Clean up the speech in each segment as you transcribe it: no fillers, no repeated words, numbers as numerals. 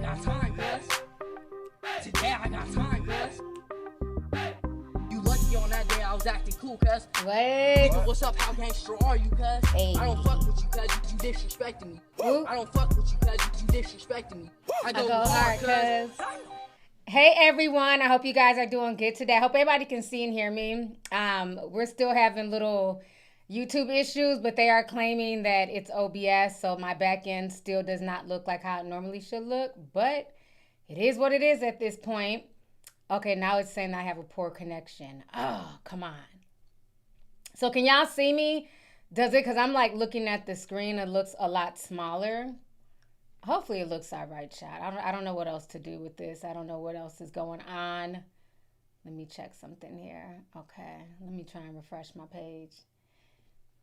got time, cuz. Today I got time, cuz. You lucky on that day I was acting cool, cuz. Wait. Nigga, what's up? How gangster are you, cuz? Hey. I don't fuck with you, cuz. You disrespecting me. Ooh. I don't fuck with you, cuz. You disrespecting me. I go hard, cuz. Hey everyone, I hope you guys are doing good today. I hope everybody can see and hear me. We're still having little YouTube issues, but they are claiming that it's OBS, so my back end still does not look like how it normally should look, but it is what it is at this point. Okay, now it's saying I have a poor connection. Oh, come on. So can y'all see me? Does it? Because I'm like looking at the screen, it looks a lot smaller. Hopefully it looks all right, chat. I don't know what else to do with this. I don't know what else is going on. Let me check something here. Okay, let me try and refresh my page.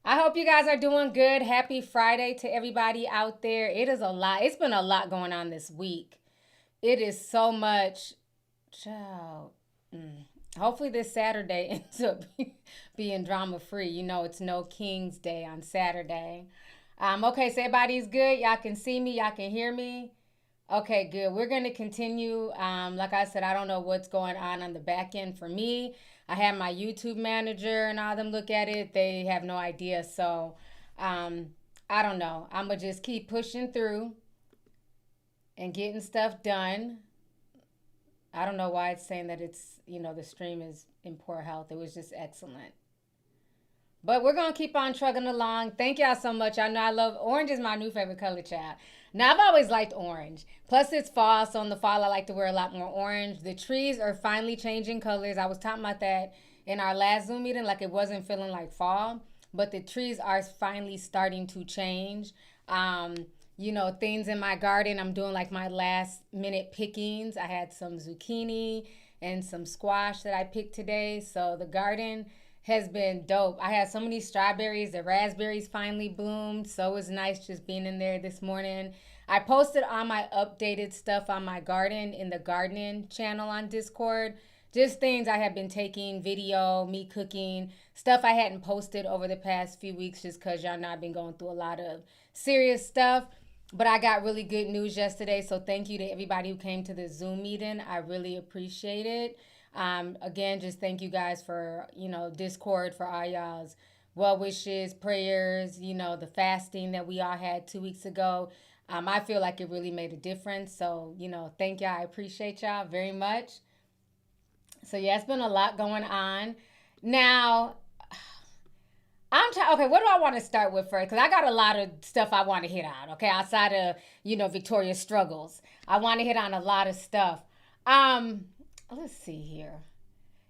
I hope you guys are doing good. Happy Friday to everybody out there. It is a lot. It's been a lot going on this week. It is so much. Child. Hopefully this Saturday ends up being drama free. You know, it's no King's Day on Saturday. Okay, so everybody's good. Y'all can see me. Y'all can hear me. Okay, good. We're going to continue. Like I said, I don't know what's going on the back end for me. I have my YouTube manager and all them look at it. They have no idea. So, I don't know. I'm going to just keep pushing through and getting stuff done. I don't know why it's saying that it's, you know, the stream is in poor health. It was just excellent. But we're going to keep on trugging along. Thank y'all so much. I know I love orange is my new favorite color, child. Now, I've always liked orange. Plus, it's fall, so in the fall, I like to wear a lot more orange. The trees are finally changing colors. I was talking about that in our last Zoom meeting, like it wasn't feeling like fall. But the trees are finally starting to change. You know, things in my garden, I'm doing like my last minute pickings. I had some zucchini and some squash that I picked today. So the garden has been dope. I had so many strawberries. The raspberries finally bloomed. So it was nice just being in there this morning. I posted on my updated stuff on my garden in the gardening channel on Discord. Just things I have been taking, video, me cooking, stuff I hadn't posted over the past few weeks just because y'all know I've been going through a lot of serious stuff. But I got really good news yesterday. So thank you to everybody who came to the Zoom meeting. I really appreciate it. Again, just thank you guys for, you know, Discord, for all y'all's well wishes, prayers, you know, the fasting that we all had 2 weeks ago. I feel like it really made a difference. So, you know, thank y'all. I appreciate y'all very much. So, yeah, it's been a lot going on. Now, okay, what do I want to start with first? Because I got a lot of stuff I want to hit on, okay, outside of, you know, Victoria's struggles. I want to hit on a lot of stuff. Let's see here.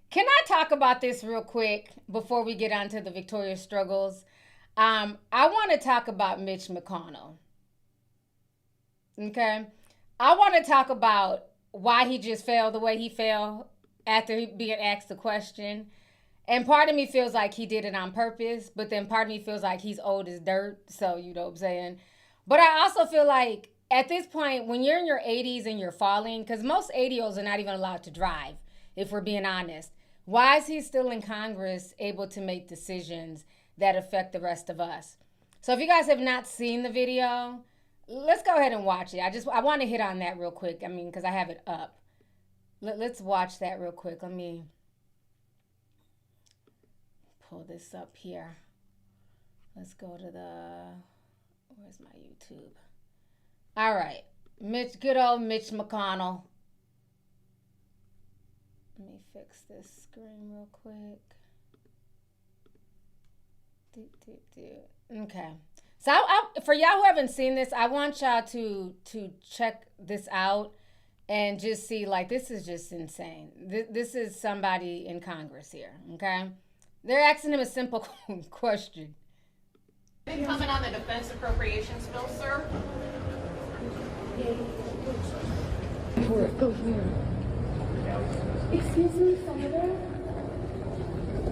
Can I talk about this real quick before we get on to the Victoria's struggles? I want to talk about Mitch McConnell. Okay? I want to talk about why he just fell the way he fell after being asked the question. And part of me feels like he did it on purpose, but then part of me feels like he's old as dirt, so you know what I'm saying? But I also feel like at this point, when you're in your 80s and you're falling, because most 80-olds are not even allowed to drive, if we're being honest, why is he still in Congress able to make decisions that affect the rest of us? So if you guys have not seen the video, let's go ahead and watch it. I want to hit on that real quick. I mean, because I have it up. Let's watch that real quick. Let me pull this up here. Let's go to where's my YouTube? All right, good old Mitch McConnell. Let me fix this screen real quick. Okay. So for y'all who haven't seen this, I want y'all to check this out and just see, like, this is just insane. This is somebody in Congress here, okay? They're asking him a simple question. Comment on the defense appropriations bill, sir. Excuse me, Senator.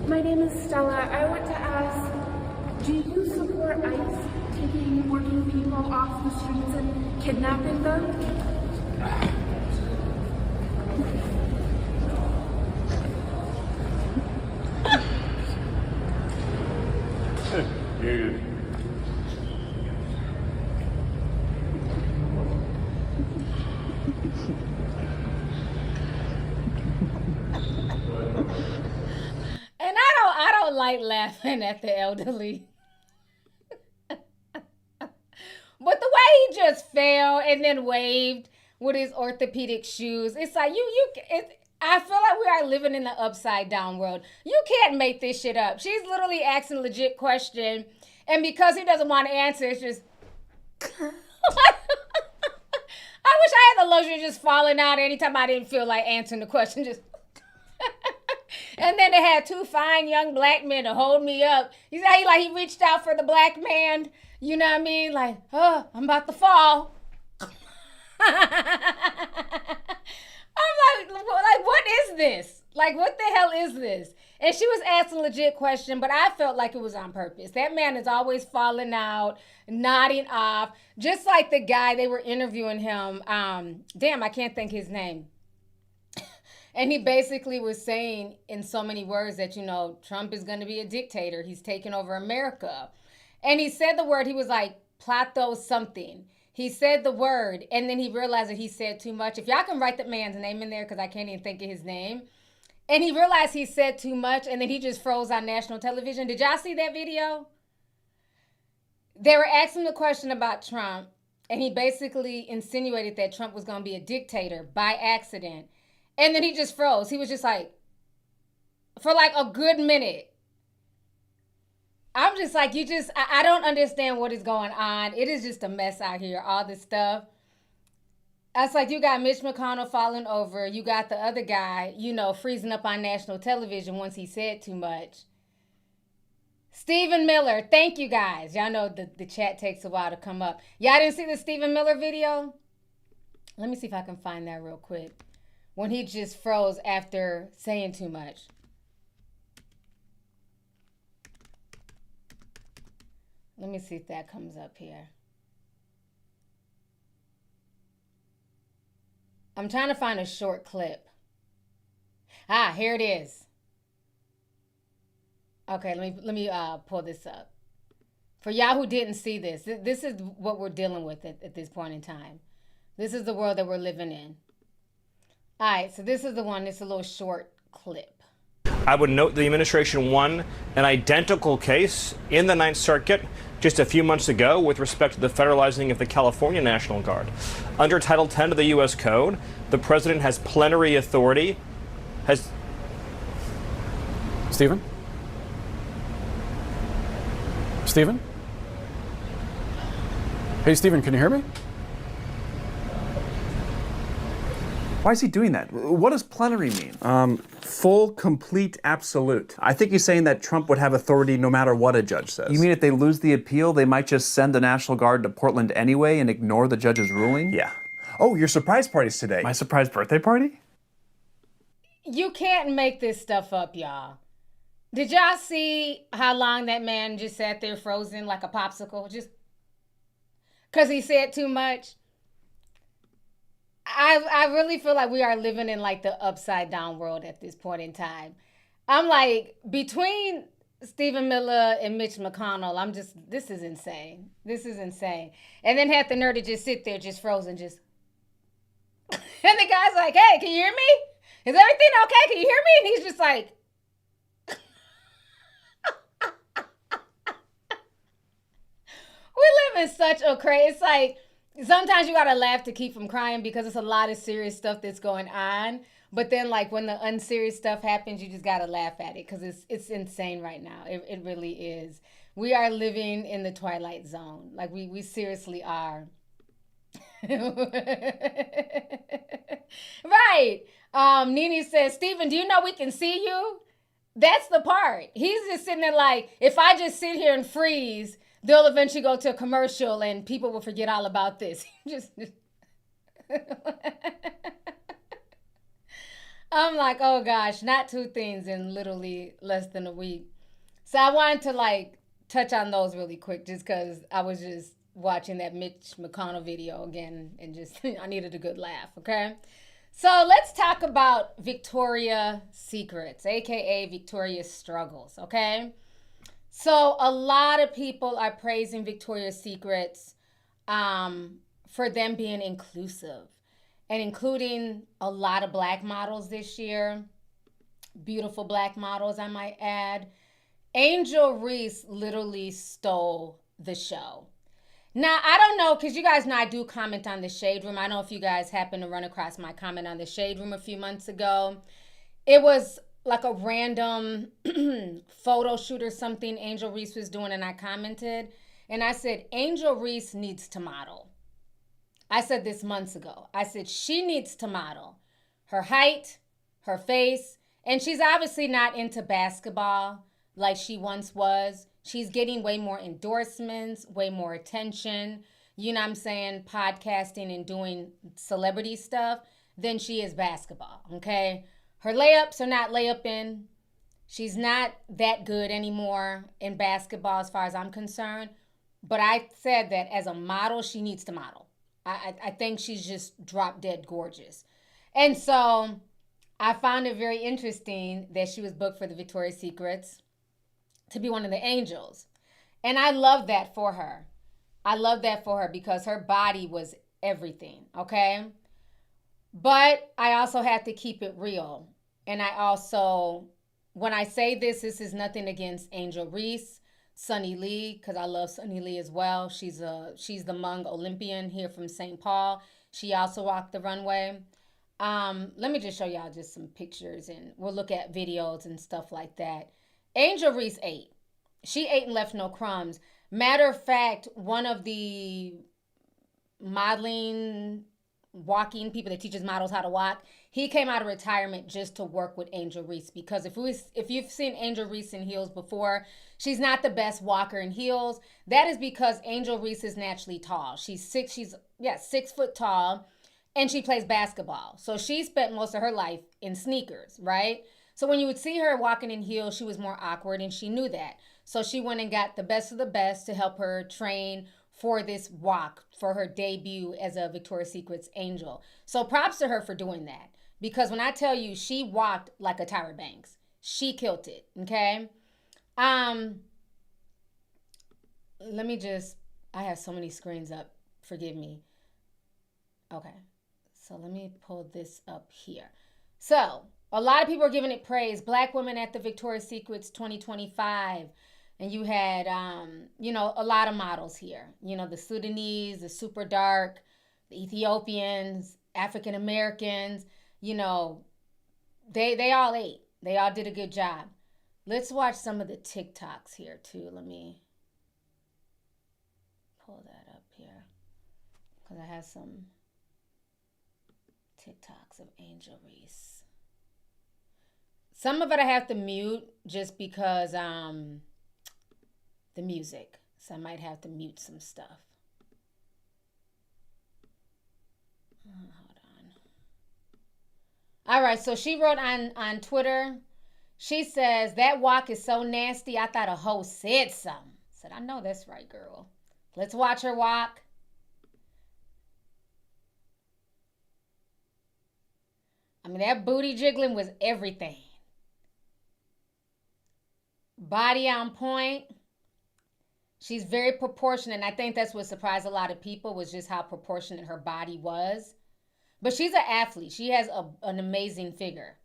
My name is Stella. I want to ask, do you support ICE taking working people off the streets and kidnapping them? like laughing at the elderly. But the way he just fell and then waved with his orthopedic shoes, it's like I feel like we are living in the upside down world. You can't make this shit up. She's literally asking a legit question, and because he doesn't want to answer, it's just. I wish I had the luxury of just falling out anytime I didn't feel like answering the question. Just. And then they had two fine young black men to hold me up. He reached out for the black man. You know what I mean? Like, oh, I'm about to fall. I'm like, what is this? Like, what the hell is this? And she was asking a legit question, but I felt like it was on purpose. That man is always falling out, nodding off. Just like the guy, they were interviewing him. Damn, I can't think his name. And he basically was saying in so many words that, Trump is going to be a dictator. He's taking over America. And he said the word, he was like, plateau something. He said the word, and then he realized that he said too much. If y'all can write that man's name in there, because I can't even think of his name. And he realized he said too much, and then he just froze on national television. Did y'all see that video? They were asking the question about Trump, and he basically insinuated that Trump was going to be a dictator by accident. And then he just froze. He was just like, for like a good minute. I'm just like, I don't understand what is going on. It is just a mess out here, all this stuff. It's like you got Mitch McConnell falling over. You got the other guy, freezing up on national television once he said too much. Stephen Miller, thank you guys. Y'all know the chat takes a while to come up. Y'all didn't see the Stephen Miller video? Let me see if I can find that real quick. When he just froze after saying too much. Let me see if that comes up here. I'm trying to find a short clip. Here it is. Okay, let me pull this up. For y'all who didn't see this, this is what we're dealing with at this point in time. This is the world that we're living in. All right, so this is the one. It's a little short clip. I would note the administration won an identical case in the Ninth Circuit just a few months ago with respect to the federalizing of the California National Guard. Under Title 10 of the U.S. Code, the president has plenary authority. Stephen? Stephen? Hey, Stephen, can you hear me? Why is he doing that? What does plenary mean? Full, complete, absolute. I think he's saying that Trump would have authority no matter what a judge says. You mean if they lose the appeal, they might just send the National Guard to Portland anyway and ignore the judge's ruling? Yeah. Oh, your surprise party's today. My surprise birthday party? You can't make this stuff up, y'all. Did y'all see how long that man just sat there frozen like a popsicle? Just because he said too much? I really feel like we are living in like the upside down world at this point in time. I'm like, between Stephen Miller and Mitch McConnell, this is insane. This is insane. And then had the nerve to just sit there just frozen, just. And the guy's like, hey, can you hear me? Is everything okay? Can you hear me? And he's just like. We live in such a crazy, it's like, sometimes you gotta laugh to keep from crying because it's a lot of serious stuff that's going on. But then, like, when the unserious stuff happens, you just gotta laugh at it because it's insane right now. It really is. We are living in the twilight zone. Like, we seriously are. Right. Nene says, Stephen, do you know we can see you? That's the part. He's just sitting there like, if I just sit here and freeze, they'll eventually go to a commercial and people will forget all about this. I'm like, oh gosh, not two things in literally less than a week. So I wanted to like touch on those really quick just because I was just watching that Mitch McConnell video again and just I needed a good laugh, okay? So let's talk about Victoria's Secrets, aka Victoria's Struggles, okay? So a lot of people are praising Victoria's Secrets for them being inclusive and including a lot of black models this year, beautiful black models, I might add. Angel Reese literally stole the show. Now, I don't know, because you guys know I do comment on the Shade Room. I don't know if you guys happen to run across my comment on the Shade Room a few months ago. It was like a random photo shoot or something Angel Reese was doing, and I commented. And I said, Angel Reese needs to model. I said this months ago. I said, she needs to model. Her height, her face, and she's obviously not into basketball like she once was. She's getting way more endorsements, way more attention, you know what I'm saying, podcasting and doing celebrity stuff than she is basketball, okay? Her layups are not layupping. She's not that good anymore in basketball as far as I'm concerned. But I said that as a model, she needs to model. I think she's just drop dead gorgeous. And so I found it very interesting that she was booked for the Victoria's Secrets to be one of the angels. And I love that for her. I love that for her because her body was everything, okay? But I also have to keep it real. And I also, when I say this, this is nothing against Angel Reese, Sunny Lee, because I love Sunny Lee as well. She's the Hmong Olympian here from St. Paul. She also walked the runway. Let me just show y'all just some pictures, and we'll look at videos and stuff like that. Angel Reese ate. She ate and left no crumbs. Matter of fact, one of the modeling, walking people that teaches models how to walk, he came out of retirement just to work with Angel Reese, because if you've seen Angel Reese in heels before, she's not the best walker in heels. That is because Angel Reese is naturally tall. She's 6 foot tall, and she plays basketball. So she spent most of her life in sneakers, right? So when you would see her walking in heels, she was more awkward, and she knew that. So she went and got the best of the best to help her train for this walk, for her debut as a Victoria's Secret's angel. So props to her for doing that. Because when I tell you, she walked like a Tyra Banks. She killed it, okay? Let me just, I have so many screens up. Forgive me. Okay. So let me pull this up here. So a lot of people are giving it praise. Black women at the Victoria's Secrets 2025. And you had, a lot of models here. You know, the Sudanese, the super dark, the Ethiopians, African Americans. You know, they all ate. They all did a good job. Let's watch some of the TikToks here, too. Let me pull that up here, because I have some TikToks of Angel Reese. Some of it I have to mute just because the music. So I might have to mute some stuff. Hold on. All right, so she wrote on Twitter, she says, that walk is so nasty, I thought a hoe said something. I said, I know that's right, girl. Let's watch her walk. I mean, that booty jiggling was everything. Body on point. She's very proportionate, and I think that's what surprised a lot of people, was just how proportionate her body was. But she's an athlete. She has an amazing figure.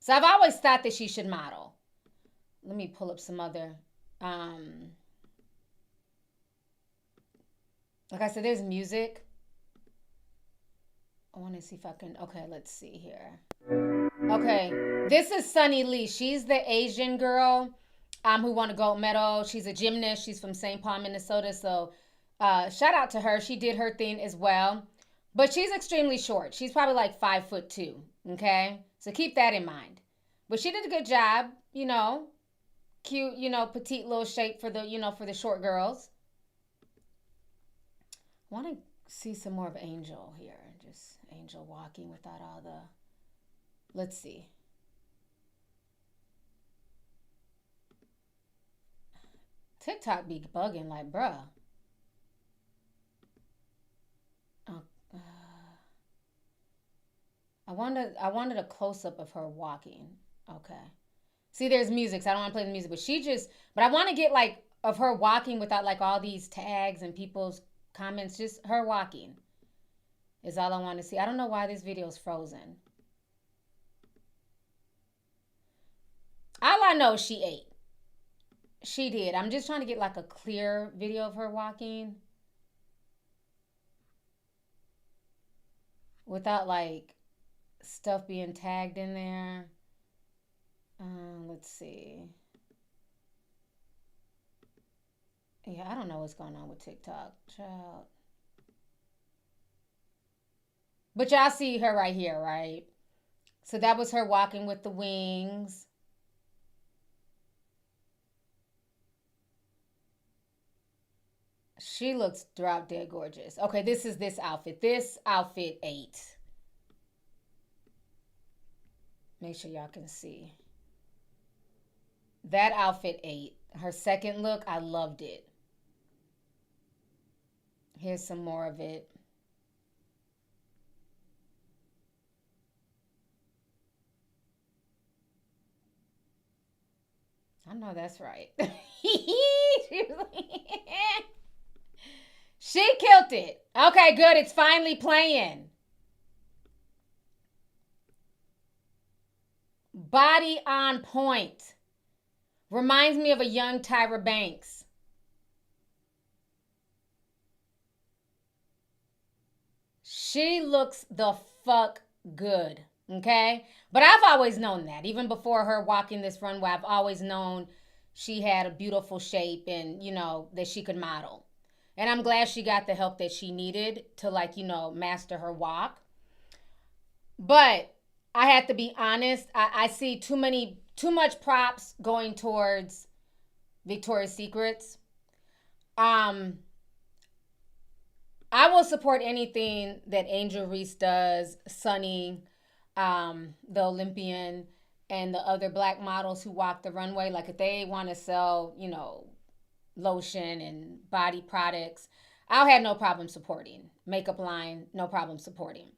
So I've always thought that she should model. Let me pull up some other. Like I said, there's music. I want to see if I can. Okay, let's see here. Okay, this is Sunny Lee. She's the Asian girl who won a gold medal. She's a gymnast. She's from St. Paul, Minnesota. So shout out to her. She did her thing as well. But she's extremely short. She's probably like 5'2", okay? So keep that in mind. But she did a good job, you know. Cute, you know, petite little shape for the, for the short girls. I want to see some more of Angel here. Just Angel walking without all the... Let's see. TikTok be bugging like, bruh. I wanted a close-up of her walking. Okay. See, there's music, so I don't want to play the music. But I want to get, like, of her walking without, like, all these tags and people's comments. Just her walking is all I want to see. I don't know why this video is frozen. I I know she ate. She did. I'm just trying to get like a clear video of her walking without like stuff being tagged in there. Let's see. Yeah, I don't know what's going on with TikTok, child. But y'all see her right here, right? So that was her walking with the wings. She looks drop dead gorgeous. Okay, this is this outfit. This outfit ate. Make sure y'all can see. That outfit ate. Her second look, I loved it. Here's some more of it. I know that's right. She killed it. Okay, good. It's finally playing. Body on point. Reminds me of a young Tyra Banks. She looks the fuck good. Okay? But I've always known that. Even before her walking this runway, I've always known she had a beautiful shape and, you know, that she could model. And I'm glad she got the help that she needed to, like, you know, master her walk. But I have to be honest. I see too much props going towards Victoria's Secrets. I will support anything that Angel Reese does, Sunny, the Olympian, and the other black models who walk the runway. Like if they want to sell, you know, lotion and body products, I'll have no problem supporting. Makeup line, no problem supporting.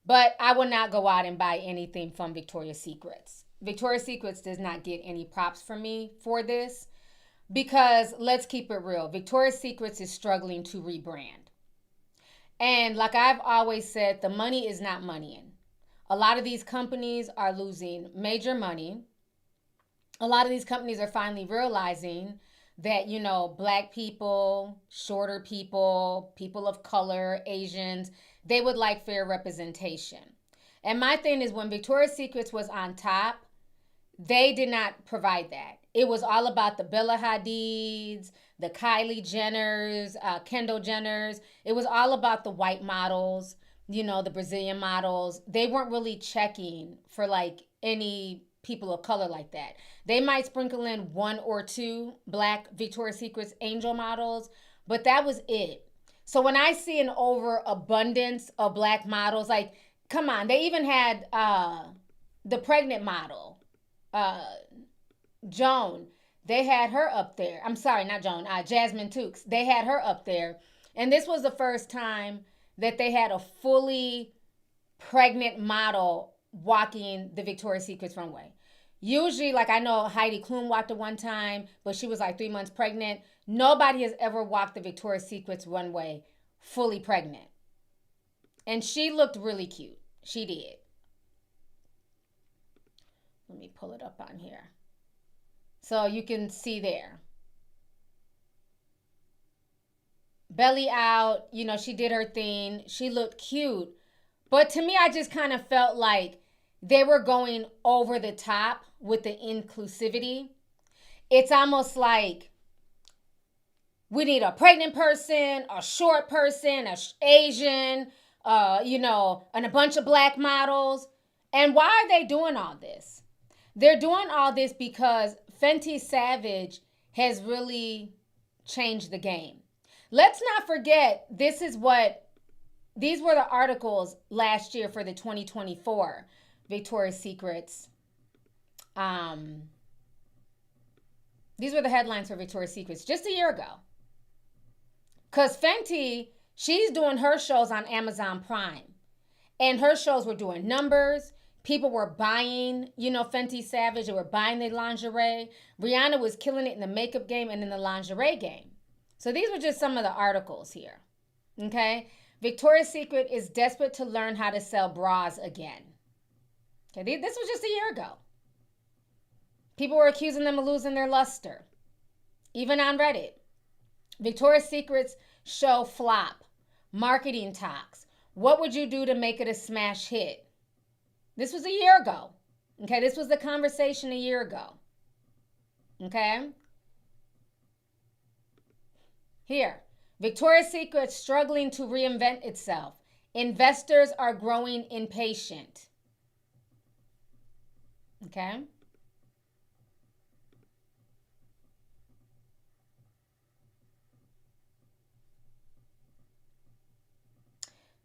But I will not go out and buy anything from Victoria's Secrets. Victoria's Secrets does not get any props from me for this because let's keep it real. Victoria's Secrets is struggling to rebrand. And like I've always said, the money is not moneying. A lot of these companies are losing major money. A lot of these companies are finally realizing that, you know, black people, shorter people, people of color, Asians, they would like fair representation. And my thing is when Victoria's Secrets was on top, they did not provide that. It was all about the Bella Hadids, the Kylie Jenners, Kendall Jenners. It was all about the white models, you know, the Brazilian models. They weren't really checking for like any people of color like that. They might sprinkle in one or two black Victoria's Secrets angel models, but that was it. So when I see an overabundance of black models, like, come on, they even had the pregnant model, Joan. They had her up there. I'm sorry, not Joan, Jasmine Tukes. They had her up there. And this was the first time that they had a fully pregnant model walking the Victoria's Secrets runway. Usually, like I know Heidi Klum walked it one time, but she was like 3 months pregnant. Nobody has ever walked the Victoria's Secrets runway fully pregnant. And she looked really cute. She did. Let me pull it up on here. So you can see there. Belly out, you know, she did her thing. She looked cute. But to me, I just kind of felt like they were going over the top with the inclusivity. It's almost like we need a pregnant person, a short person, a Asian, you know, and a bunch of black models. And why are they doing all this? They're doing all this because Fenty Savage has really changed the game. Let's not forget, these were the articles last year for the 2024 Victoria's Secrets. These were the headlines for Victoria's Secrets just a year ago. Because Fenty, she's doing her shows on Amazon Prime. And her shows were doing numbers. People were buying, you know, Fenty Savage. They were buying the lingerie. Rihanna was killing it in the makeup game and in the lingerie game. So these were just some of the articles here. Okay? Victoria's Secret is desperate to learn how to sell bras again. Okay, this was just a year ago. People were accusing them of losing their luster. Even on Reddit. Victoria's Secret's show flop. Marketing talks. What would you do to make it a smash hit? This was a year ago. Okay, this was the conversation a year ago. Okay? Here. Victoria's Secret struggling to reinvent itself. Investors are growing impatient. Okay?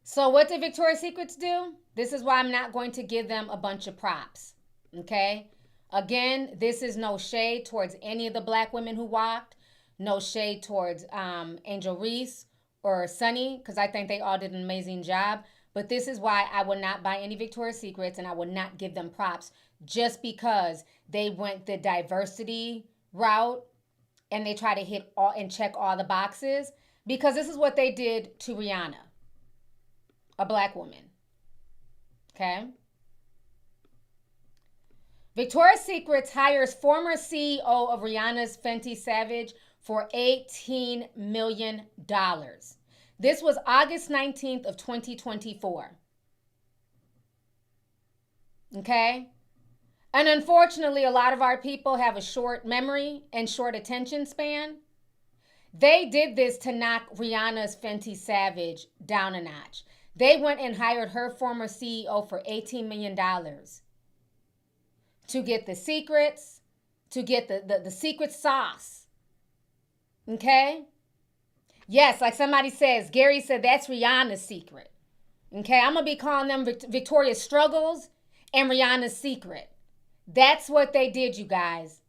So what did Victoria's Secrets do? This is why I'm not going to give them a bunch of props. Okay? Again, this is no shade towards any of the black women who walked. No shade towards Angel Reese or Sunny, because I think they all did an amazing job. But this is why I would not buy any Victoria's Secrets, and I would not give them props just because they went the diversity route and they try to hit all and check all the boxes. Because this is what they did to Rihanna, a black woman. Okay? Victoria's Secret hires former CEO of Rihanna's Fenty Savage for $18 million. This was August 19th of 2024. Okay? And unfortunately, a lot of our people have a short memory and short attention span. They did this to knock Rihanna's Fenty Savage down a notch. They went and hired her former CEO for $18 million to get the secrets, to get the secret sauce. Okay? Yes, like somebody says, Gary said that's Rihanna's secret. Okay, I'm going to be calling them Victoria's Struggles and Rihanna's Secret. That's what they did, you guys.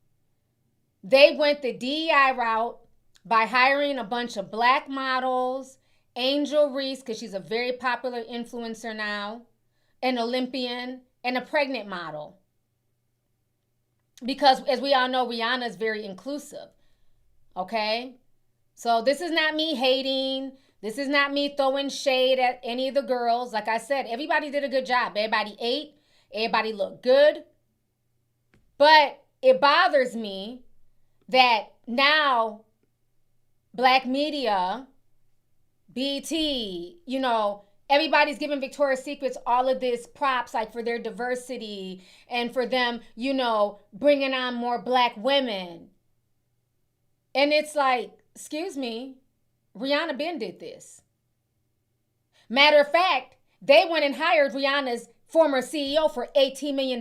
They went the DEI route by hiring a bunch of black models, Angel Reese, because she's a very popular influencer now, an Olympian, and a pregnant model. Because as we all know, Rihanna is very inclusive. Okay? So this is not me hating. This is not me throwing shade at any of the girls. Like I said, everybody did a good job. Everybody ate. Everybody looked good. But it bothers me that now black media, BT, everybody's giving Victoria's Secrets all of this props, like for their diversity and for them, bringing on more black women. And it's like, excuse me, Rihanna Ben did this. Matter of fact, they went and hired Rihanna's former CEO for $18 million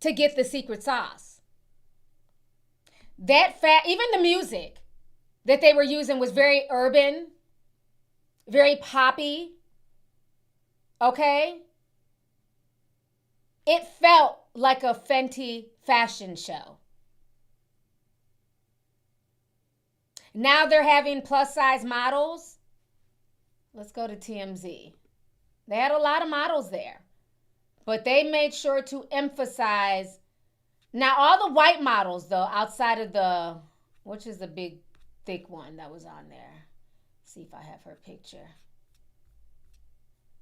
to get the secret sauce. Even the music that they were using was very urban, very poppy. Okay? It felt like a Fenty fashion show. Now they're having plus size models. Let's go to TMZ. They had a lot of models there, but they made sure to emphasize. Now all the white models though, outside of which is the big thick one that was on there. Let's see if I have her picture.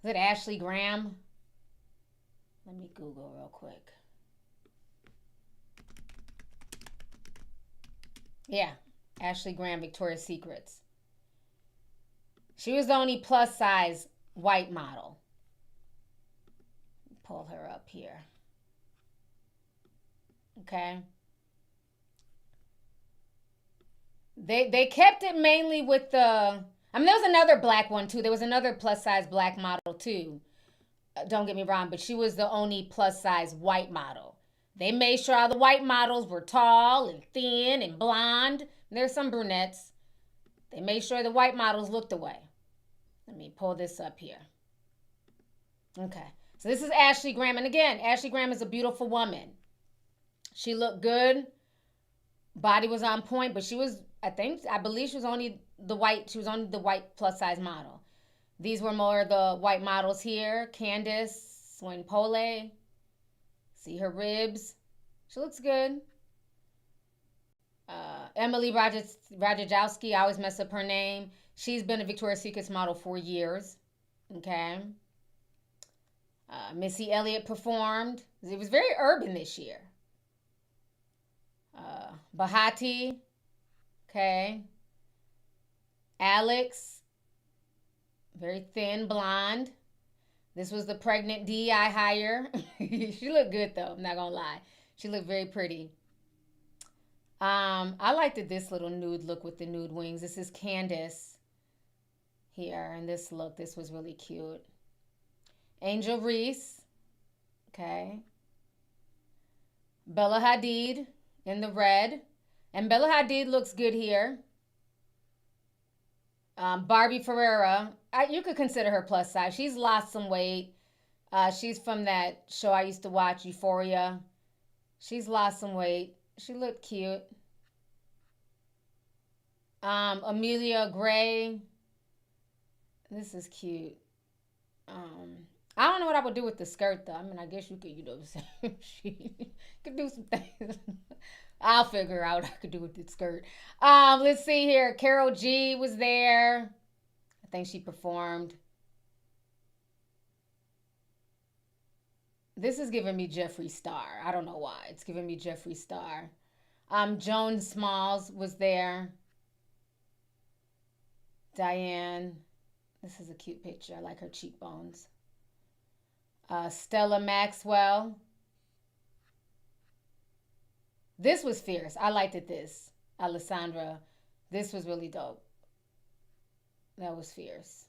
Is it Ashley Graham? Let me Google real quick. Yeah, Ashley Graham, Victoria's Secrets. She was the only plus size white model. Pull her up here. Okay. They kept it mainly with there was another black one too. There was another plus size black model too. Don't get me wrong, but she was the only plus size white model. They made sure all the white models were tall and thin and blonde. There's some brunettes. They made sure the white models looked away. Let me pull this up here. Okay. So this is Ashley Graham. And again, Ashley Graham is a beautiful woman. She looked good. Body was on point, but I believe she was only the white plus size model. These were more the white models here. Candace Swain-Pole. See her ribs. She looks good. Emily Ratajkowski, I always mess up her name. She's been a Victoria's Secret model for years. Okay. Missy Elliott performed. It was very urban this year. Bahati. Okay. Alex. Very thin, blonde. This was the pregnant DEI hire. She looked good though, I'm not gonna lie. She looked very pretty. I liked this little nude look with the nude wings. This is Candace here, and this look, this was really cute. Angel Reese, okay. Bella Hadid in the red, and Bella Hadid looks good here. Barbie Ferreira, you could consider her plus size. She's lost some weight. She's from that show I used to watch, Euphoria. She's lost some weight. She looked cute. Amelia Gray. This is cute. I don't know what I would do with the skirt though. I mean, I guess you could, you know what I'm saying? She could do some things. I'll figure out what I could do with the skirt. Let's see here. Carol G was there. I think she performed. This is giving me Jeffree Star. I don't know why. It's giving me Jeffree Star. Joan Smalls was there. Diane. This is a cute picture. I like her cheekbones. Stella Maxwell. This was fierce. I liked it this. Alessandra. This was really dope. That was fierce.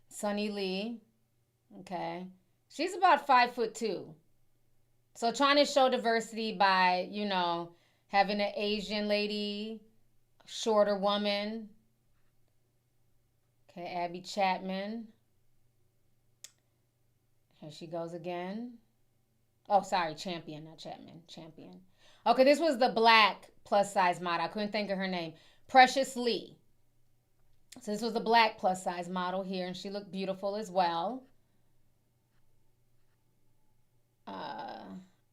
Sunny Lee. Okay. She's about 5'2". So trying to show diversity by, you know, having an Asian lady, shorter woman. Okay, Abby Chapman. Here she goes again. Oh, sorry, Champion, not Chapman. Champion. Okay, this was the black plus size model. I couldn't think of her name. Precious Lee. So this was the black plus size model here, and she looked beautiful as well.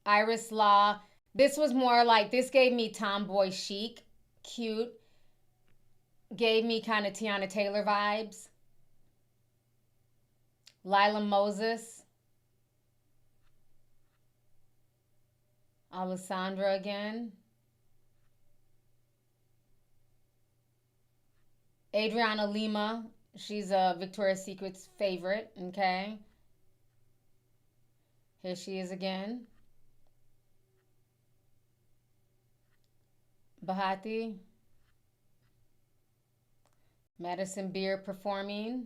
Iris Law. This was more like, this gave me tomboy chic, cute. Gave me kind of Tiana Taylor vibes. Lila Moses. Alessandra again. Adriana Lima. She's a Victoria's Secret's favorite, okay? Here she is again. Bahati. Madison Beer performing.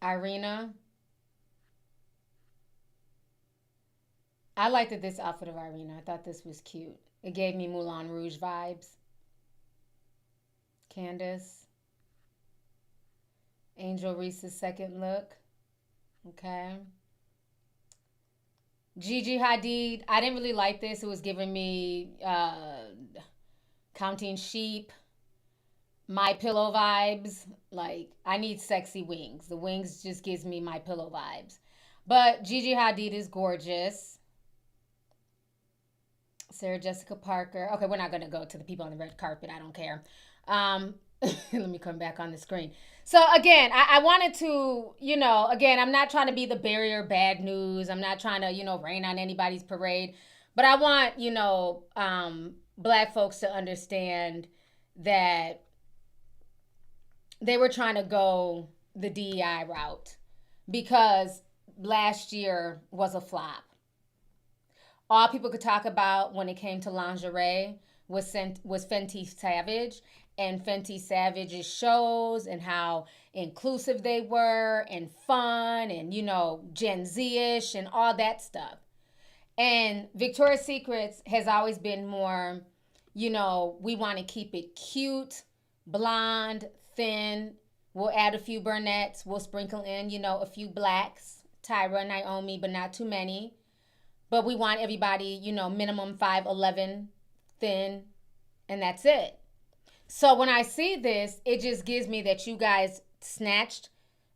Irina. I liked this outfit of Irina. I thought this was cute. It gave me Moulin Rouge vibes. Candace. Angel Reese's second look. Okay. Gigi Hadid. I didn't really like this. It was giving me Counting Sheep, My Pillow vibes. Like, I need sexy wings. The wings just gives me My Pillow vibes. But Gigi Hadid is gorgeous. Sarah Jessica Parker. Okay, we're not going to go to the people on the red carpet. I don't care. Let me come back on the screen. So again, I wanted to, you know, again, I'm not trying to be the barrier of bad news. I'm not trying to, you know, rain on anybody's parade. But I want, you know, Black folks to understand that they were trying to go the DEI route because last year was a flop. All people could talk about when it came to lingerie was Fenty Savage and Fenty Savage's shows and how inclusive they were and fun and, you know, Gen Z-ish and all that stuff. And Victoria's Secret has always been more, you know, we want to keep it cute, blonde, thin. We'll add a few brunettes. We'll sprinkle in, you know, a few blacks, Tyra, Naomi, but not too many. But we want everybody, you know, minimum 5'11", thin, and that's it. So when I see this, it just gives me that you guys snatched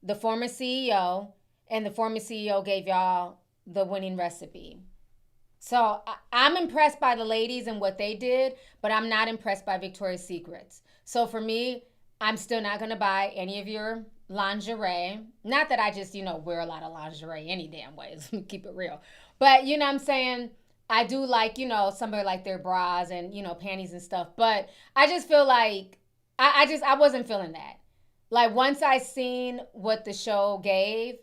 the former CEO, and the former CEO gave y'all the winning recipe. So I'm impressed by the ladies and what they did, but I'm not impressed by Victoria's Secrets. So for me, I'm still not going to buy any of your lingerie. Not that I just, wear a lot of lingerie any damn ways. Keep it real. But, you know what I'm saying? I do like, somebody like their bras and, panties and stuff. But I just feel like I wasn't feeling that. Like, once I seen what the show gave,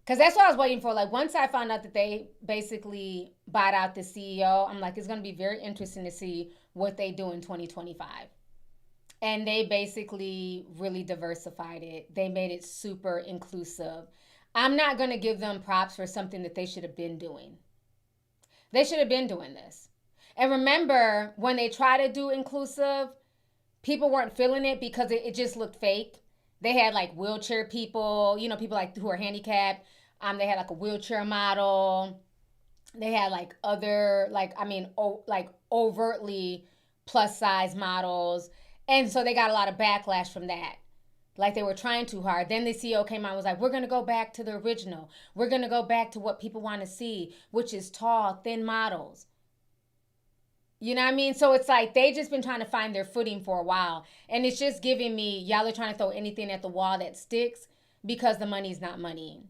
because that's what I was waiting for. Like, once I found out that they basically bought out the CEO, I'm like, it's going to be very interesting to see what they do in 2025. And they basically really diversified it. They made it super inclusive. I'm not going to give them props for something that they should have been doing. They should have been doing this. And remember, when they try to do inclusive, people weren't feeling it because it just looked fake. They had like wheelchair people, people like who are handicapped. They had like a wheelchair model. They had like other, like overtly plus size models. And so they got a lot of backlash from that. Like they were trying too hard. Then the CEO came out and was like, we're going to go back to the original. We're going to go back to what people want to see, which is tall, thin models. You know what I mean? So it's like they just been trying to find their footing for a while. And it's just giving me, y'all are trying to throw anything at the wall that sticks because the money's not money.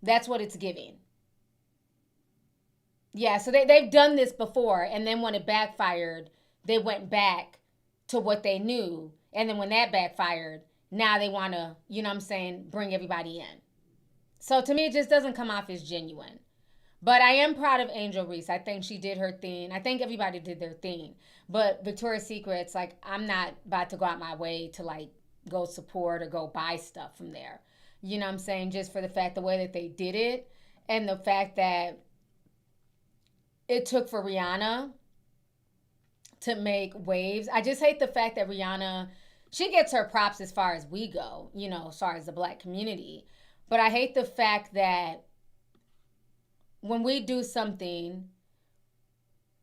That's what it's giving. Yeah, so they've done this before. And then when it backfired, they went back to what they knew. And then when that backfired, now they want to, bring everybody in. So to me, it just doesn't come off as genuine. But I am proud of Angel Reese. I think she did her thing. I think everybody did their thing. But Victoria's Secret's, like, I'm not about to go out my way to, like, go support or go buy stuff from there. You know what I'm saying? Just for the fact, the way that they did it and the fact that it took for Rihanna to make waves. I just hate the fact that Rihanna, she gets her props as far as we go, as far as the Black community. But I hate the fact that when we do something,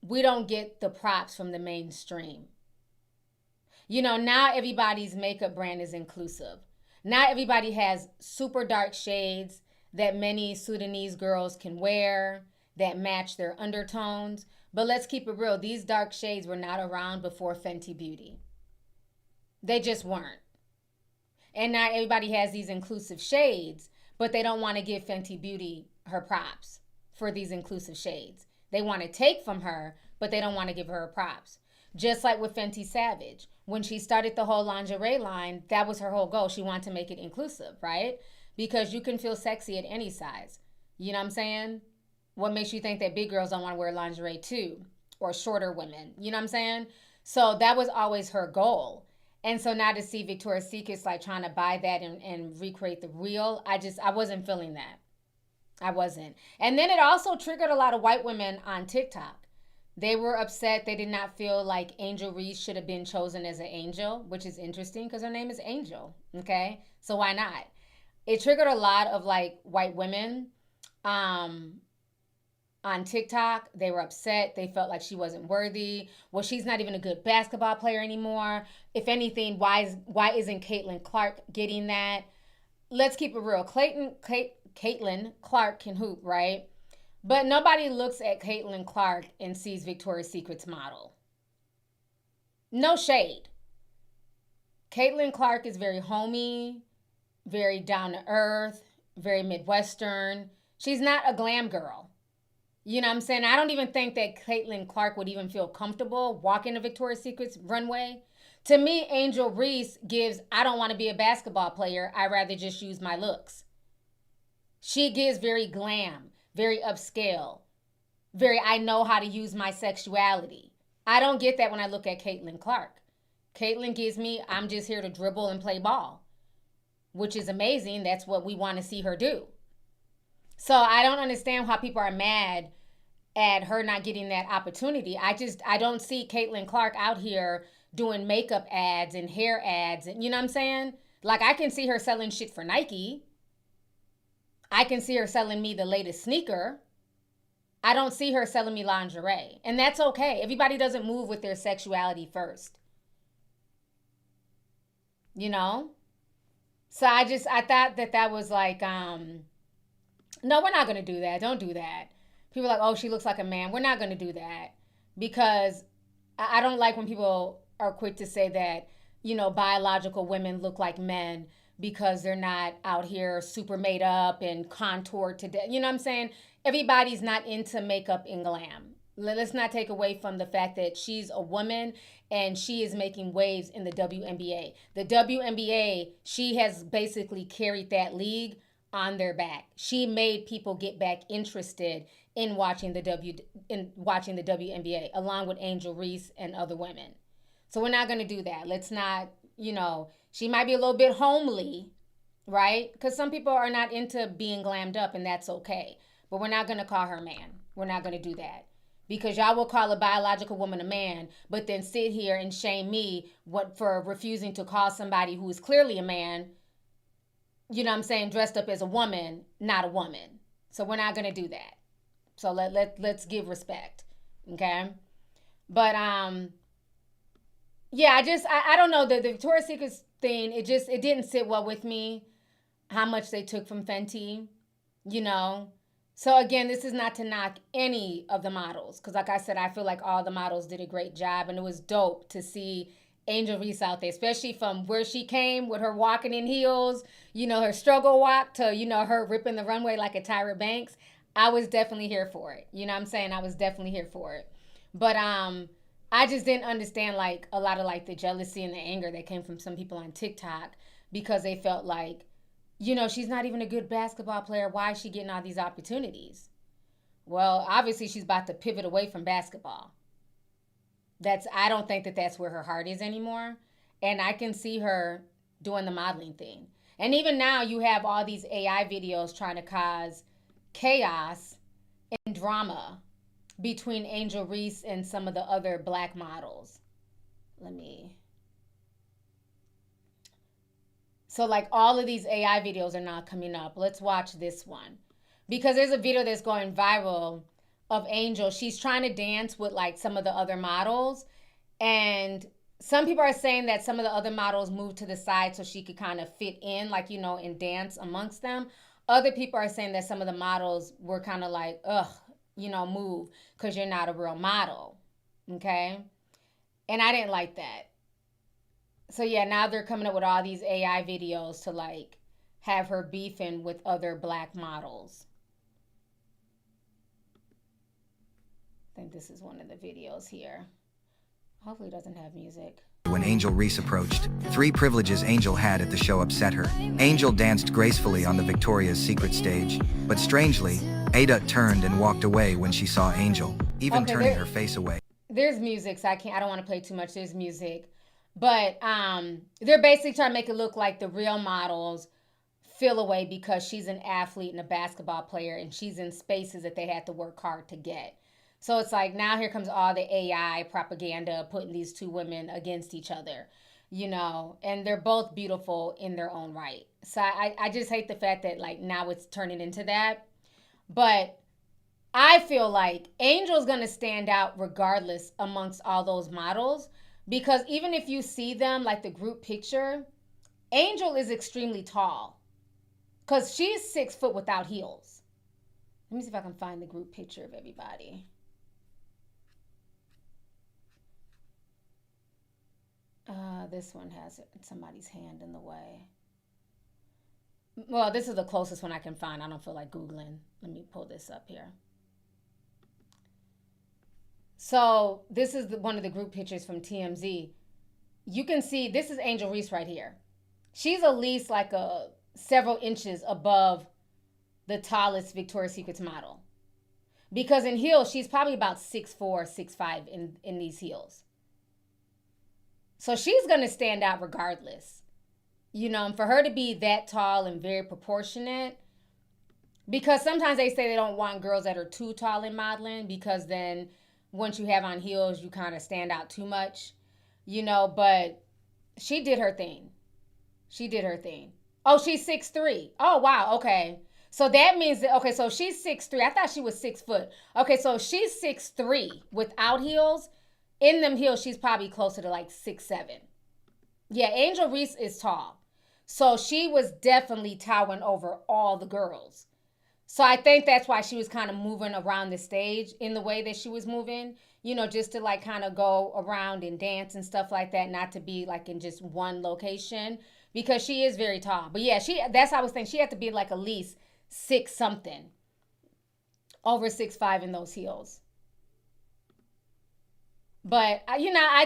we don't get the props from the mainstream. Now everybody's makeup brand is inclusive. Now everybody has super dark shades that many Sudanese girls can wear that match their undertones. But let's keep it real. These dark shades were not around before Fenty Beauty. They just weren't. And now everybody has these inclusive shades, but they don't want to give Fenty Beauty her props for these inclusive shades. They want to take from her, but they don't want to give her props. Just like with Fenty Savage. When she started the whole lingerie line, that was her whole goal. She wanted to make it inclusive, right? Because you can feel sexy at any size. You know what I'm saying? What makes you think that big girls don't want to wear lingerie too? Or shorter women. You know what I'm saying? So that was always her goal. And so now to see Victoria's Secret's like trying to buy that and recreate the real, I wasn't feeling that. I wasn't. And then it also triggered a lot of white women on TikTok. They were upset. They did not feel like Angel Reese should have been chosen as an angel, which is interesting because her name is Angel. Okay? So why not? It triggered a lot of like white women on TikTok. They were upset. They felt like she wasn't worthy. Well, she's not even a good basketball player anymore. If anything, why isn't Caitlin Clark getting that? Let's keep it real. Caitlin Clark can hoop, right? But nobody looks at Caitlin Clark and sees Victoria's Secret's model. No shade. Caitlin Clark is very homey, very down to earth, very Midwestern. She's not a glam girl. You know what I'm saying? I don't even think that Caitlin Clark would even feel comfortable walking to Victoria's Secret's runway. To me, Angel Reese gives, I don't want to be a basketball player. I'd rather just use my looks. She gives very glam, very upscale, very I know how to use my sexuality. I don't get that when I look at Caitlin Clark. Caitlin gives me, I'm just here to dribble and play ball, which is amazing. That's what we want to see her do. So I don't understand how people are mad at her not getting that opportunity. I don't see Caitlin Clark out here doing makeup ads and hair ads. And you know what I'm saying? Like I can see her selling shit for Nike. I can see her selling me the latest sneaker. I don't see her selling me lingerie. And that's okay. Everybody doesn't move with their sexuality first. You know? So I thought that was like, no, we're not going to do that. Don't do that. People are like, oh, she looks like a man. We're not going to do that. Because I don't like when people are quick to say that, biological women look like men. because they're not out here super made up and contoured to death. You know what I'm saying? Everybody's not into makeup and glam. Let's not take away from the fact that she's a woman and she is making waves in the WNBA. The WNBA, she has basically carried that league on their back. She made people get back interested in watching the WNBA, along with Angel Reese and other women. So we're not going to do that. Let's not, she might be a little bit homely, right? Because some people are not into being glammed up, and that's okay. But we're not going to call her man. We're not going to do that. Because y'all will call a biological woman a man, but then sit here and shame me for refusing to call somebody who is clearly a man, dressed up as a woman, not a woman. So we're not going to do that. So let's give respect, okay? But I don't know, the Victoria's Secret thing, it didn't sit well with me, how much they took from Fenty, So again, this is not to knock any of the models, because like I said, I feel like all the models did a great job, and it was dope to see Angel Reese out there, especially from where she came with her walking in heels, her struggle walk to, her ripping the runway like a Tyra Banks. I was definitely here for it. You know what I'm saying? I was definitely here for it. But I just didn't understand like a lot of like the jealousy and the anger that came from some people on TikTok, because they felt like, she's not even a good basketball player. Why is she getting all these opportunities? Well, obviously she's about to pivot away from basketball. I don't think that's where her heart is anymore. And I can see her doing the modeling thing. And even now you have all these AI videos trying to cause chaos and drama between Angel Reese and some of the other black models. So like all of these AI videos are now coming up. Let's watch this one. Because there's a video that's going viral of Angel. She's trying to dance with like some of the other models. And some people are saying that some of the other models moved to the side so she could kind of fit in, like, and dance amongst them. Other people are saying that some of the models were kind of like, move, because you're not a real model. Okay? And I didn't like that. So yeah, now they're coming up with all these AI videos to like have her beefing with other black models. I think this is one of the videos here. Hopefully it doesn't have music. When Angel Reese approached, 3 privileges Angel had at the show upset her. Angel danced gracefully on the Victoria's Secret stage, but strangely, Ada turned and walked away when she saw Angel, even turning her face away. There's music, so I don't want to play too much. There's music. But they're basically trying to make it look like the real models feel away because she's an athlete and a basketball player, and she's in spaces that they had to work hard to get. So it's like now here comes all the AI propaganda putting these two women against each other, and they're both beautiful in their own right. So I just hate the fact that like now it's turning into that. But I feel like Angel's going to stand out regardless amongst all those models, because even if you see them like the group picture, Angel is extremely tall because she's 6 foot without heels. Let me see if I can find the group picture of everybody. This one has somebody's hand in the way. Well, this is the closest one I can find. I don't feel like Googling. Let me pull this up here. So this is one of the group pictures from TMZ. You can see this is Angel Reese right here. She's at least like several inches above the tallest Victoria's Secret model. Because in heels, she's probably about 6'4", 6'5" in these heels. So she's going to stand out regardless. And for her to be that tall and very proportionate, because sometimes they say they don't want girls that are too tall in modeling, because then once you have on heels, you kind of stand out too much, but she did her thing. She did her thing. Oh, she's 6'3". Oh, wow. Okay. So that means that, okay, so she's 6'3". I thought she was 6 foot. Okay, so she's 6'3" without heels. In them heels, she's probably closer to like 6'7". Yeah, Angel Reese is tall. So she was definitely towering over all the girls. So I think that's why she was kind of moving around the stage in the way that she was moving, just to like kind of go around and dance and stuff like that, not to be like in just one location, because she is very tall. But yeah, that's how I was thinking. She had to be like at least 6 something, over 6'5" in those heels. But I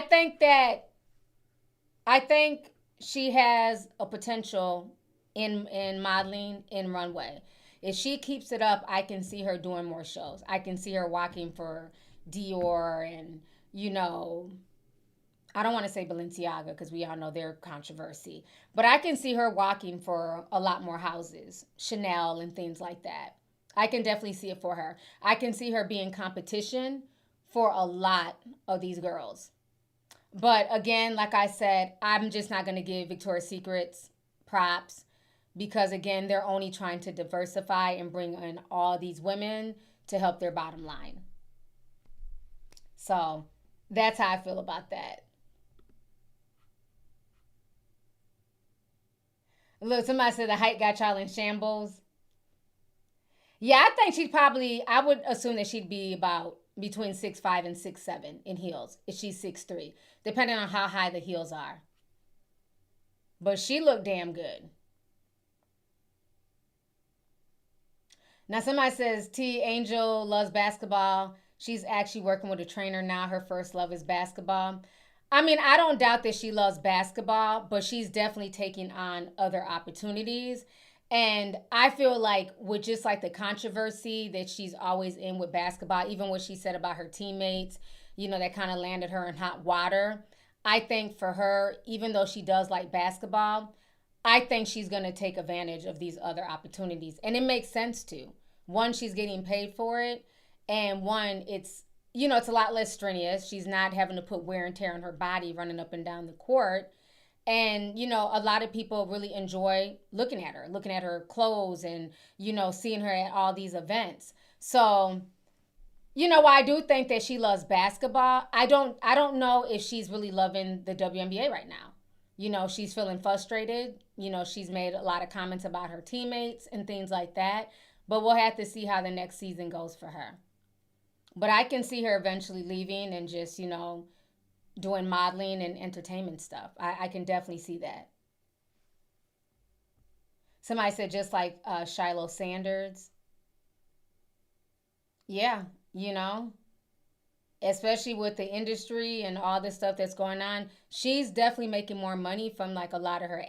think she has a potential in modeling, in runway. If she keeps it up, I can see her doing more shows. I can see her walking for Dior and, I don't want to say Balenciaga because we all know their controversy. But I can see her walking for a lot more houses, Chanel and things like that. I can definitely see it for her. I can see her being competition for a lot of these girls. But again, like I said, I'm just not going to give Victoria's Secrets props because, again, they're only trying to diversify and bring in all these women to help their bottom line. So that's how I feel about that. Look, somebody said the height got y'all in shambles. Yeah, I think I would assume that she'd be about between 6'5" and 6'7" in heels if she's 6'3", depending on how high the heels are. But she looked damn good. Now somebody says T. Angel loves basketball. She's actually working with a trainer now. Her first love is basketball. I mean, I don't doubt that she loves basketball, but she's definitely taking on other opportunities. And I feel like with just like the controversy that she's always in with basketball, even what she said about her teammates, that kind of landed her in hot water. I think for her, even though she does like basketball, I think she's going to take advantage of these other opportunities. And it makes sense to. One, she's getting paid for it. And one, it's a lot less strenuous. She's not having to put wear and tear on her body running up and down the court. And, a lot of people really enjoy looking at her clothes and, seeing her at all these events. So, I do think that she loves basketball. I don't know if she's really loving the WNBA right now. She's feeling frustrated. She's made a lot of comments about her teammates and things like that. But we'll have to see how the next season goes for her. But I can see her eventually leaving and just, doing modeling and entertainment stuff. I can definitely see that. Somebody said just like Shiloh Sanders. Yeah, especially with the industry and all the stuff that's going on. She's definitely making more money from like a lot of her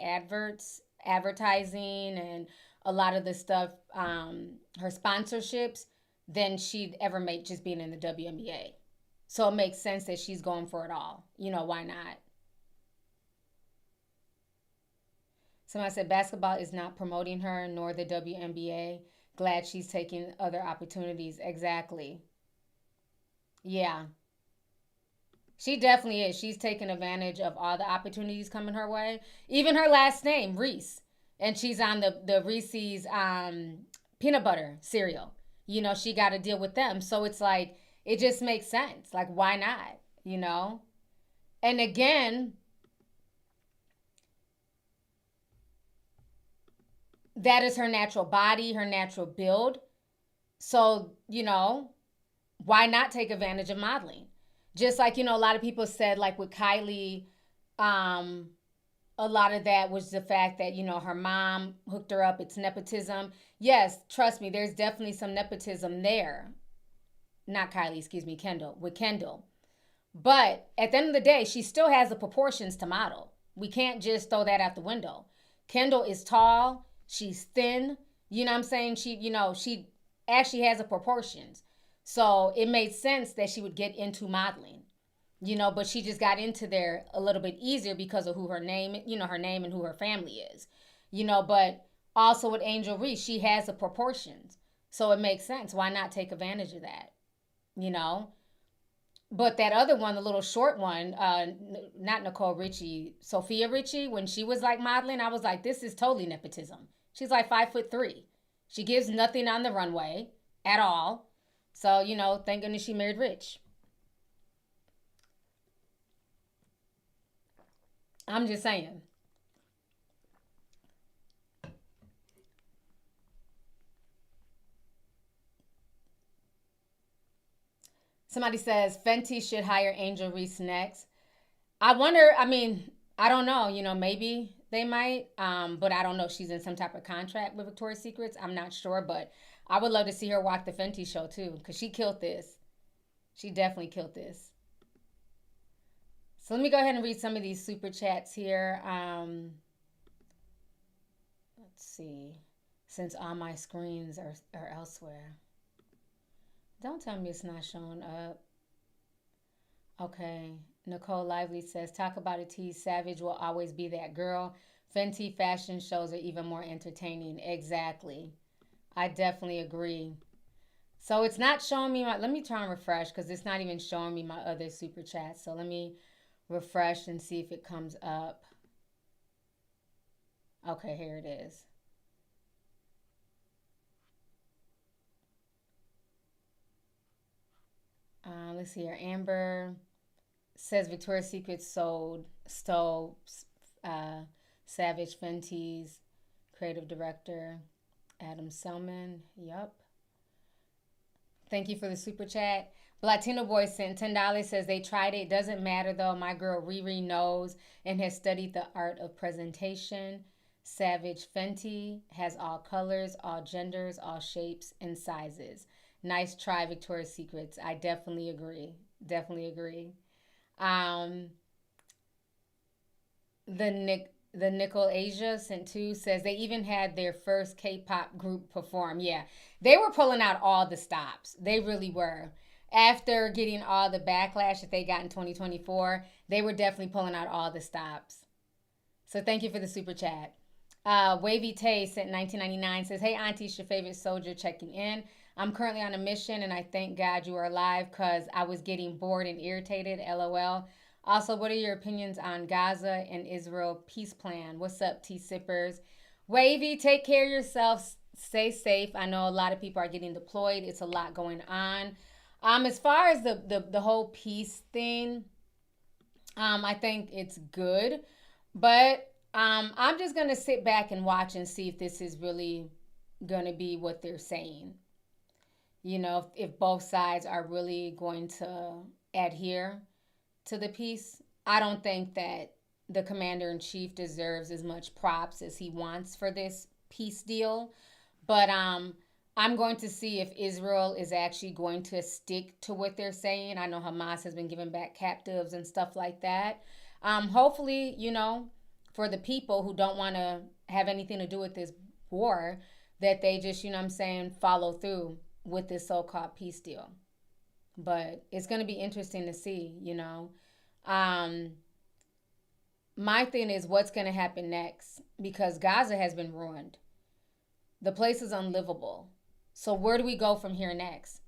advertising and a lot of the stuff, her sponsorships, than she'd ever make just being in the WNBA. So it makes sense that she's going for it all. Why not? Somebody said basketball is not promoting her, nor the WNBA. Glad she's taking other opportunities. Exactly. Yeah. She definitely is. She's taking advantage of all the opportunities coming her way. Even her last name, Reese. And she's on the Reese's peanut butter cereal. She got to deal with them. So it's like, it just makes sense. Like, why not? And again, that is her natural body, her natural build. So, why not take advantage of modeling? Just like, a lot of people said, like with Kylie, a lot of that was the fact that, her mom hooked her up. It's nepotism. Yes, trust me, there's definitely some nepotism there. Not Kylie, excuse me, with Kendall. But at the end of the day, she still has the proportions to model. We can't just throw that out the window. Kendall is tall. She's thin. You know what I'm saying? She actually has the proportions. So it made sense that she would get into modeling. But she just got into there a little bit easier because of who her name, her name and who her family is. But also with Angel Reese, she has the proportions. So it makes sense. Why not take advantage of that? But that other one, the little short one, not Nicole Richie, Sophia Richie, when she was like modeling, I was like, this is totally nepotism. She's like 5'3". She gives nothing on the runway at all. So, thank goodness she married rich. I'm just saying. Somebody says Fenty should hire Angel Reese next. I wonder, I don't know, maybe they might. But I don't know if she's in some type of contract with Victoria's Secrets. I'm not sure, but I would love to see her walk the Fenty show too, because she killed this. She definitely killed this. So let me go ahead and read some of these super chats here. Let's see. Since all my screens are elsewhere. Don't tell me it's not showing up. Okay. Nicole Lively says, talk about a tease. Savage will always be that girl. Fenty fashion shows are even more entertaining. Exactly. I definitely agree. So it's not showing me let me try and refresh because it's not even showing me my other super chats. So let me refresh and see if it comes up. Okay, here it is. Let's see here. Amber says Victoria's Secret stole Savage Fenty's creative director, Adam Selman. Yup. Thank you for the super chat. Latino Boy sent $10. Says they tried it. Doesn't matter though. My girl Riri knows and has studied the art of presentation. Savage Fenty has all colors, all genders, all shapes and sizes. Nice try, Victoria's Secrets. I definitely agree. Definitely agree. The Nickel Asia sent 2 says they even had their first K-pop group perform. Yeah, they were pulling out all the stops. They really were. After getting all the backlash that they got in 2024, they were definitely pulling out all the stops. So thank you for the super chat. Wavy Tay sent $19.99 says, hey auntie, it's your favorite soldier checking in. I'm currently on a mission and I thank God you are alive because I was getting bored and irritated. LOL. Also, what are your opinions on Gaza and Israel peace plan? What's up, tea sippers? Wavy, take care of yourself. Stay safe. I know a lot of people are getting deployed. It's a lot going on. As far as the whole peace thing, I think it's good. But I'm just going to sit back and watch and see if this is really going to be what they're saying. You know, if both sides are really going to adhere to the peace. I don't think that the commander-in-chief deserves as much props as he wants for this peace deal. But I'm going to see if Israel is actually going to stick to what they're saying. I know Hamas has been giving back captives and stuff like that. Hopefully, you know, for the people who don't want to have anything to do with this war, that they just, you know what I'm saying, follow through with this so-called peace deal. But it's going to be interesting to see, you know. My thing is what's going to happen next, because Gaza has been ruined. The place is unlivable. So where do we go from here next?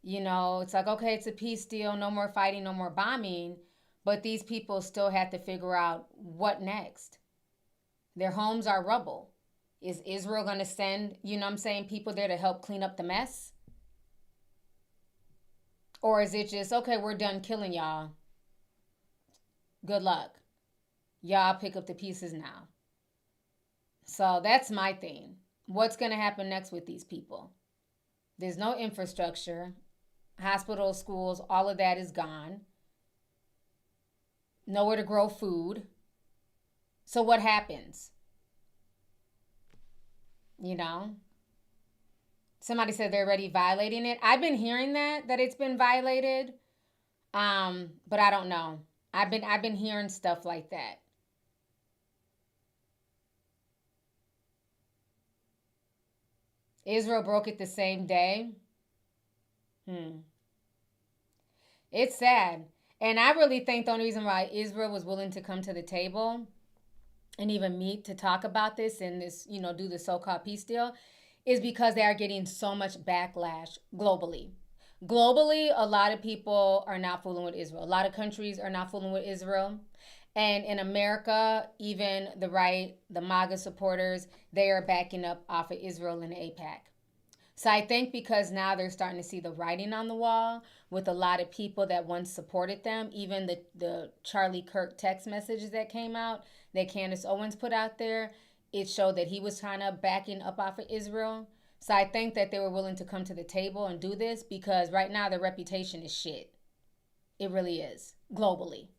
You know, it's like, okay, it's a peace deal, no more fighting, no more bombing, but these people still have to figure out what next. Their homes are rubble. Is Israel going to send, you know what I'm saying, people there to help clean up the mess? Or is it just, okay, we're done killing y'all. Good luck. Y'all pick up the pieces now. So that's my thing. What's going to happen next with these people? There's no infrastructure. Hospitals, schools, all of that is gone. Nowhere to grow food. So what happens? You know? Somebody said they're already violating it. I've been hearing that it's been violated. But I don't know. I've been hearing stuff like that. Israel broke it the same day. It's sad. And I really think the only reason why Israel was willing to come to the table and even meet to talk about this and this, you know, do the so-called peace deal is because they are getting so much backlash globally. Globally, a lot of people are not fooling with Israel. A lot of countries are not fooling with Israel. And in America, even the right, the MAGA supporters, they are backing up off of Israel and AIPAC. So I think because now they're starting to see the writing on the wall with a lot of people that once supported them, even the Charlie Kirk text messages that came out that Candace Owens put out there, it showed that he was trying to backing up off of Israel. So I think that they were willing to come to the table and do this because right now their reputation is shit. It really is, globally.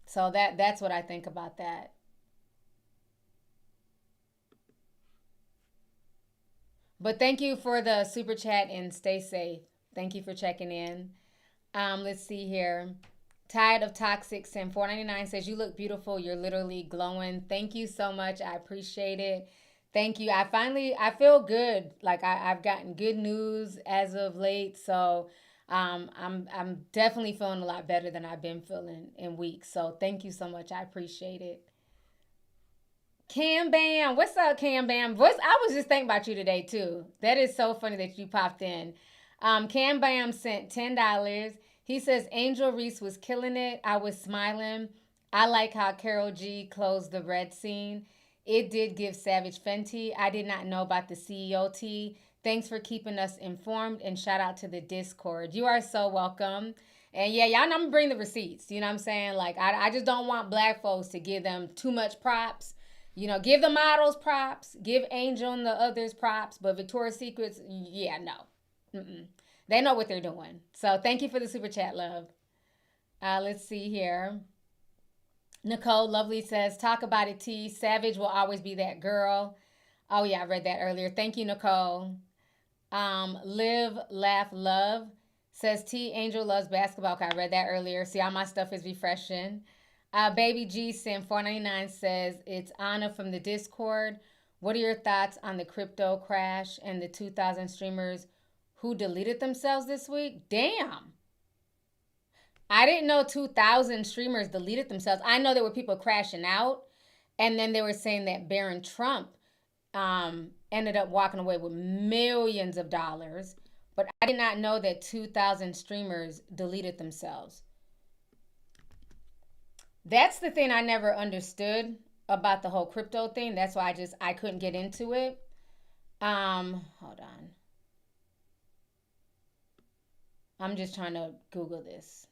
So that's what I think about that. But thank you for the super chat and stay safe. Thank you for checking in. Let's see here. Tired of Toxic Sim 499 says, you look beautiful. You're literally glowing. Thank you so much. I appreciate it. Thank you. I feel good. Like I've gotten good news as of late. So I'm definitely feeling a lot better than I've been feeling in weeks. So thank you so much. I appreciate it. Cam Bam. What's up, Cam Bam? I was just thinking about you today, too. That is so funny that you popped in. Cam Bam sent $10. He says, Angel Reese was killing it. I was smiling. I like how Karol G closed the red scene. It did give Savage Fenty. I did not know about the CEO tea. Thanks for keeping us informed, and shout out to the Discord. You are so welcome. And yeah, y'all know I'm going to bring the receipts. You know what I'm saying? Like, I just don't want black folks to give them too much props. You know, give the models props. Give Angel and the others props. But Victoria's Secrets, yeah, no. They know what they're doing. So thank you for the super chat, love. Let's see here. Nicole Lovely says, talk about it, T. Savage will always be that girl. Oh, yeah, I read that earlier. Thank you, Nicole. Live, Laugh, Love says, T. Angel loves basketball. Okay, I read that earlier. See, all my stuff is refreshing. Baby G Sim 499 says, it's Anna from the Discord. What are your thoughts on the crypto crash and the 2,000 streamers who deleted themselves this week? Damn. I didn't know 2,000 streamers deleted themselves. I know there were people crashing out, and then they were saying that Barron Trump ended up walking away with millions of dollars, but I did not know that 2,000 streamers deleted themselves. That's the thing I never understood about the whole crypto thing. That's why I couldn't get into it. Hold on. I'm just trying to Google this.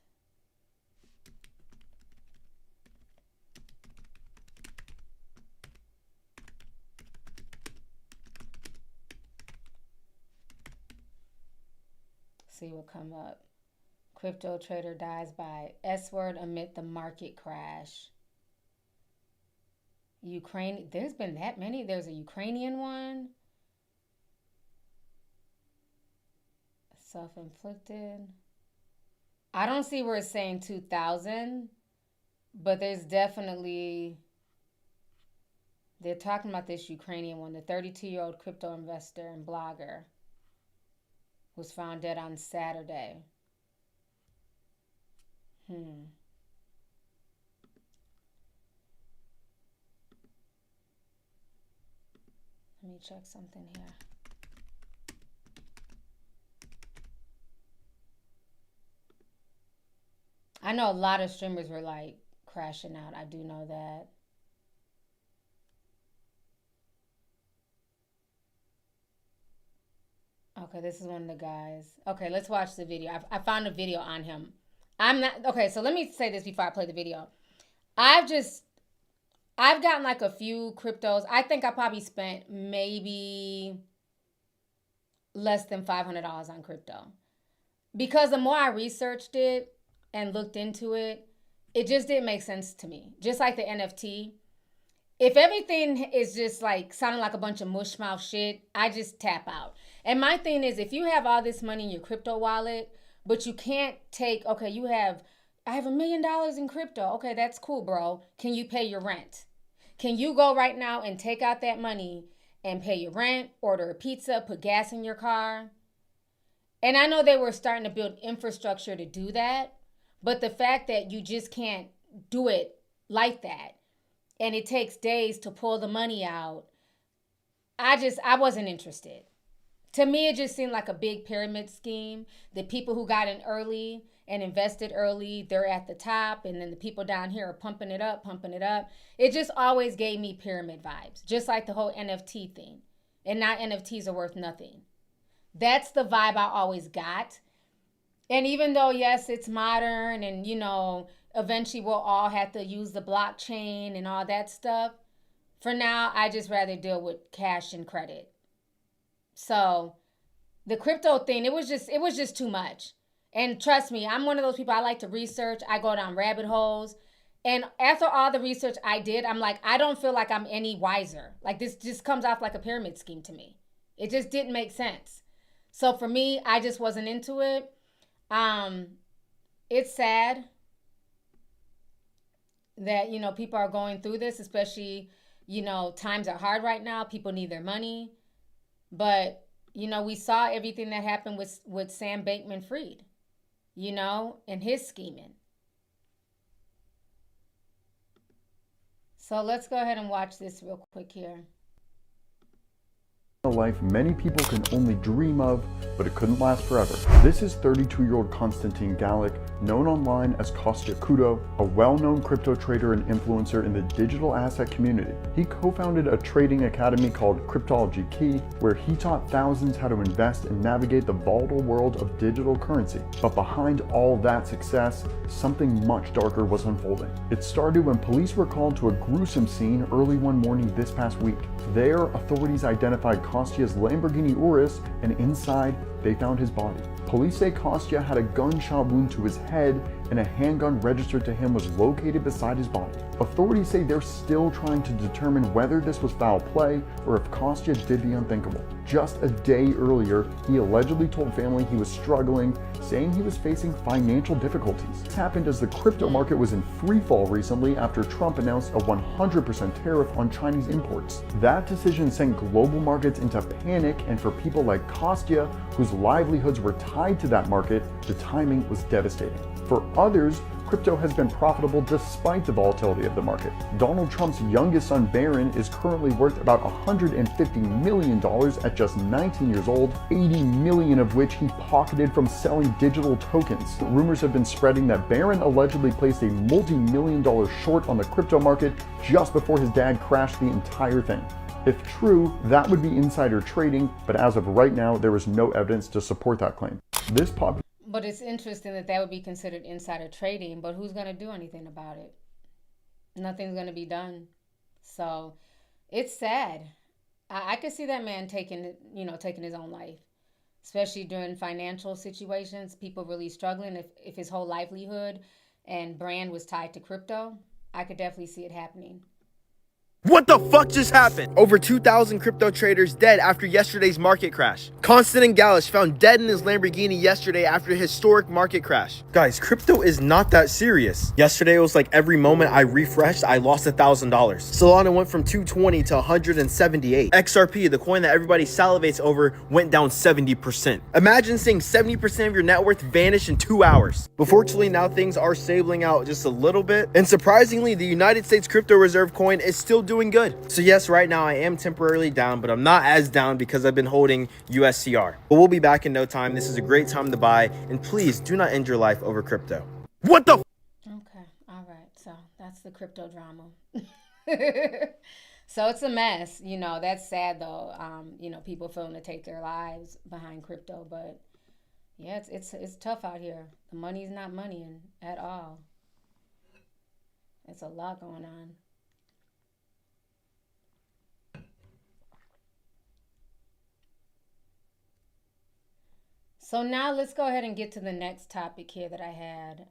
See what come up. Crypto trader dies by S-word amid the market crash. Ukraine, there's been that many. There's a Ukrainian one. Self-inflicted. I don't see where it's saying 2,000, but there's definitely, they're talking about this Ukrainian one. The 32-year-old crypto investor and blogger was found dead on Saturday. Let me check something here. I know a lot of streamers were like crashing out. I do know that. Okay, this is one of the guys. Okay, let's watch the video. I found a video on him. Okay, so let me say this before I play the video. I've gotten like a few cryptos. I think I probably spent maybe less than $500 on crypto. Because the more I researched it and looked into it, it just didn't make sense to me. Just like the NFT. If everything is just like sounding like a bunch of mushmouth shit, I just tap out. And my thing is, if you have all this money in your crypto wallet, but you can't take, okay, I have $1 million in crypto. Okay, that's cool, bro. Can you pay your rent? Can you go right now and take out that money and pay your rent, order a pizza, put gas in your car? And I know they were starting to build infrastructure to do that, but the fact that you just can't do it like that, and it takes days to pull the money out, I wasn't interested. To me, it just seemed like a big pyramid scheme. The people who got in early and invested early, they're at the top, and then the people down here are pumping it up. It just always gave me pyramid vibes, just like the whole NFT thing. And now NFTs are worth nothing. That's the vibe I always got. And even though, yes, it's modern and, eventually we'll all have to use the blockchain and all that stuff, for now, I just rather deal with cash and credit. So the crypto thing, it was just too much. And trust me, I'm one of those people, I like to research. I go down rabbit holes. And after all the research I did, I'm like, I don't feel like I'm any wiser. Like, this just comes off like a pyramid scheme to me. It just didn't make sense. So for me, I just wasn't into it. It's sad that, you know, people are going through this, especially, you know, times are hard right now. People need their money. But, you know, we saw everything that happened with Sam Bankman-Fried, you know, and his scheming. So let's go ahead and watch this real quick here. A life many people can only dream of, but it couldn't last forever. This is 32-year-old Konstantin Galik, known online as Kostya Kudo, a well-known crypto trader and influencer in the digital asset community. He co-founded a trading academy called Cryptology Key, where he taught thousands how to invest and navigate the volatile world of digital currency. But behind all that success, something much darker was unfolding. It started when police were called to a gruesome scene early one morning this past week. There, authorities identified Kostya's Lamborghini Urus, and inside, they found his body. Police say Kostya had a gunshot wound to his head, and a handgun registered to him was located beside his body. Authorities say they're still trying to determine whether this was foul play or if Kostya did the unthinkable. Just a day earlier, he allegedly told family he was struggling, saying he was facing financial difficulties. This happened as the crypto market was in free fall recently after Trump announced a 100% tariff on Chinese imports. That decision sent global markets into panic, and for people like Kostya, whose livelihoods were tied to that market, the timing was devastating. For others, crypto has been profitable despite the volatility of the market. Donald Trump's youngest son, Barron, is currently worth about $150 million at just 19 years old, 80 million of which he pocketed from selling digital tokens. Rumors have been spreading that Barron allegedly placed a multi-million-dollar short on the crypto market just before his dad crashed the entire thing. If true, that would be insider trading, but as of right now, there is no evidence to support that claim. But it's interesting that that would be considered insider trading, but who's going to do anything about it? Nothing's going to be done. So it's sad. I could see that man taking his own life, especially during financial situations, people really struggling. If his whole livelihood and brand was tied to crypto, I could definitely see it happening. What the fuck just happened? Over 2,000 crypto traders dead after yesterday's market crash. Konstantin Galik found dead in his Lamborghini yesterday after a historic market crash. Guys, crypto is not that serious. Yesterday it was like every moment I refreshed, I lost $1,000. Solana went from 220 to 178. XRP, the coin that everybody salivates over, went down 70%. Imagine seeing 70% of your net worth vanish in 2 hours. But fortunately now things are stabilizing out just a little bit. And surprisingly, the United States crypto reserve coin is still doing good. So yes, right now I am temporarily down, but I'm not as down because I've been holding USCR. But we'll be back in no time. This is a great time to buy, and please do not end your life over crypto. What the? Okay, all right. So that's the crypto drama. So it's a mess. You know, that's sad though. People feeling to take their lives behind crypto, but yeah, it's tough out here. The money's not moneying at all. It's a lot going on. So now let's go ahead and get to the next topic here that I had.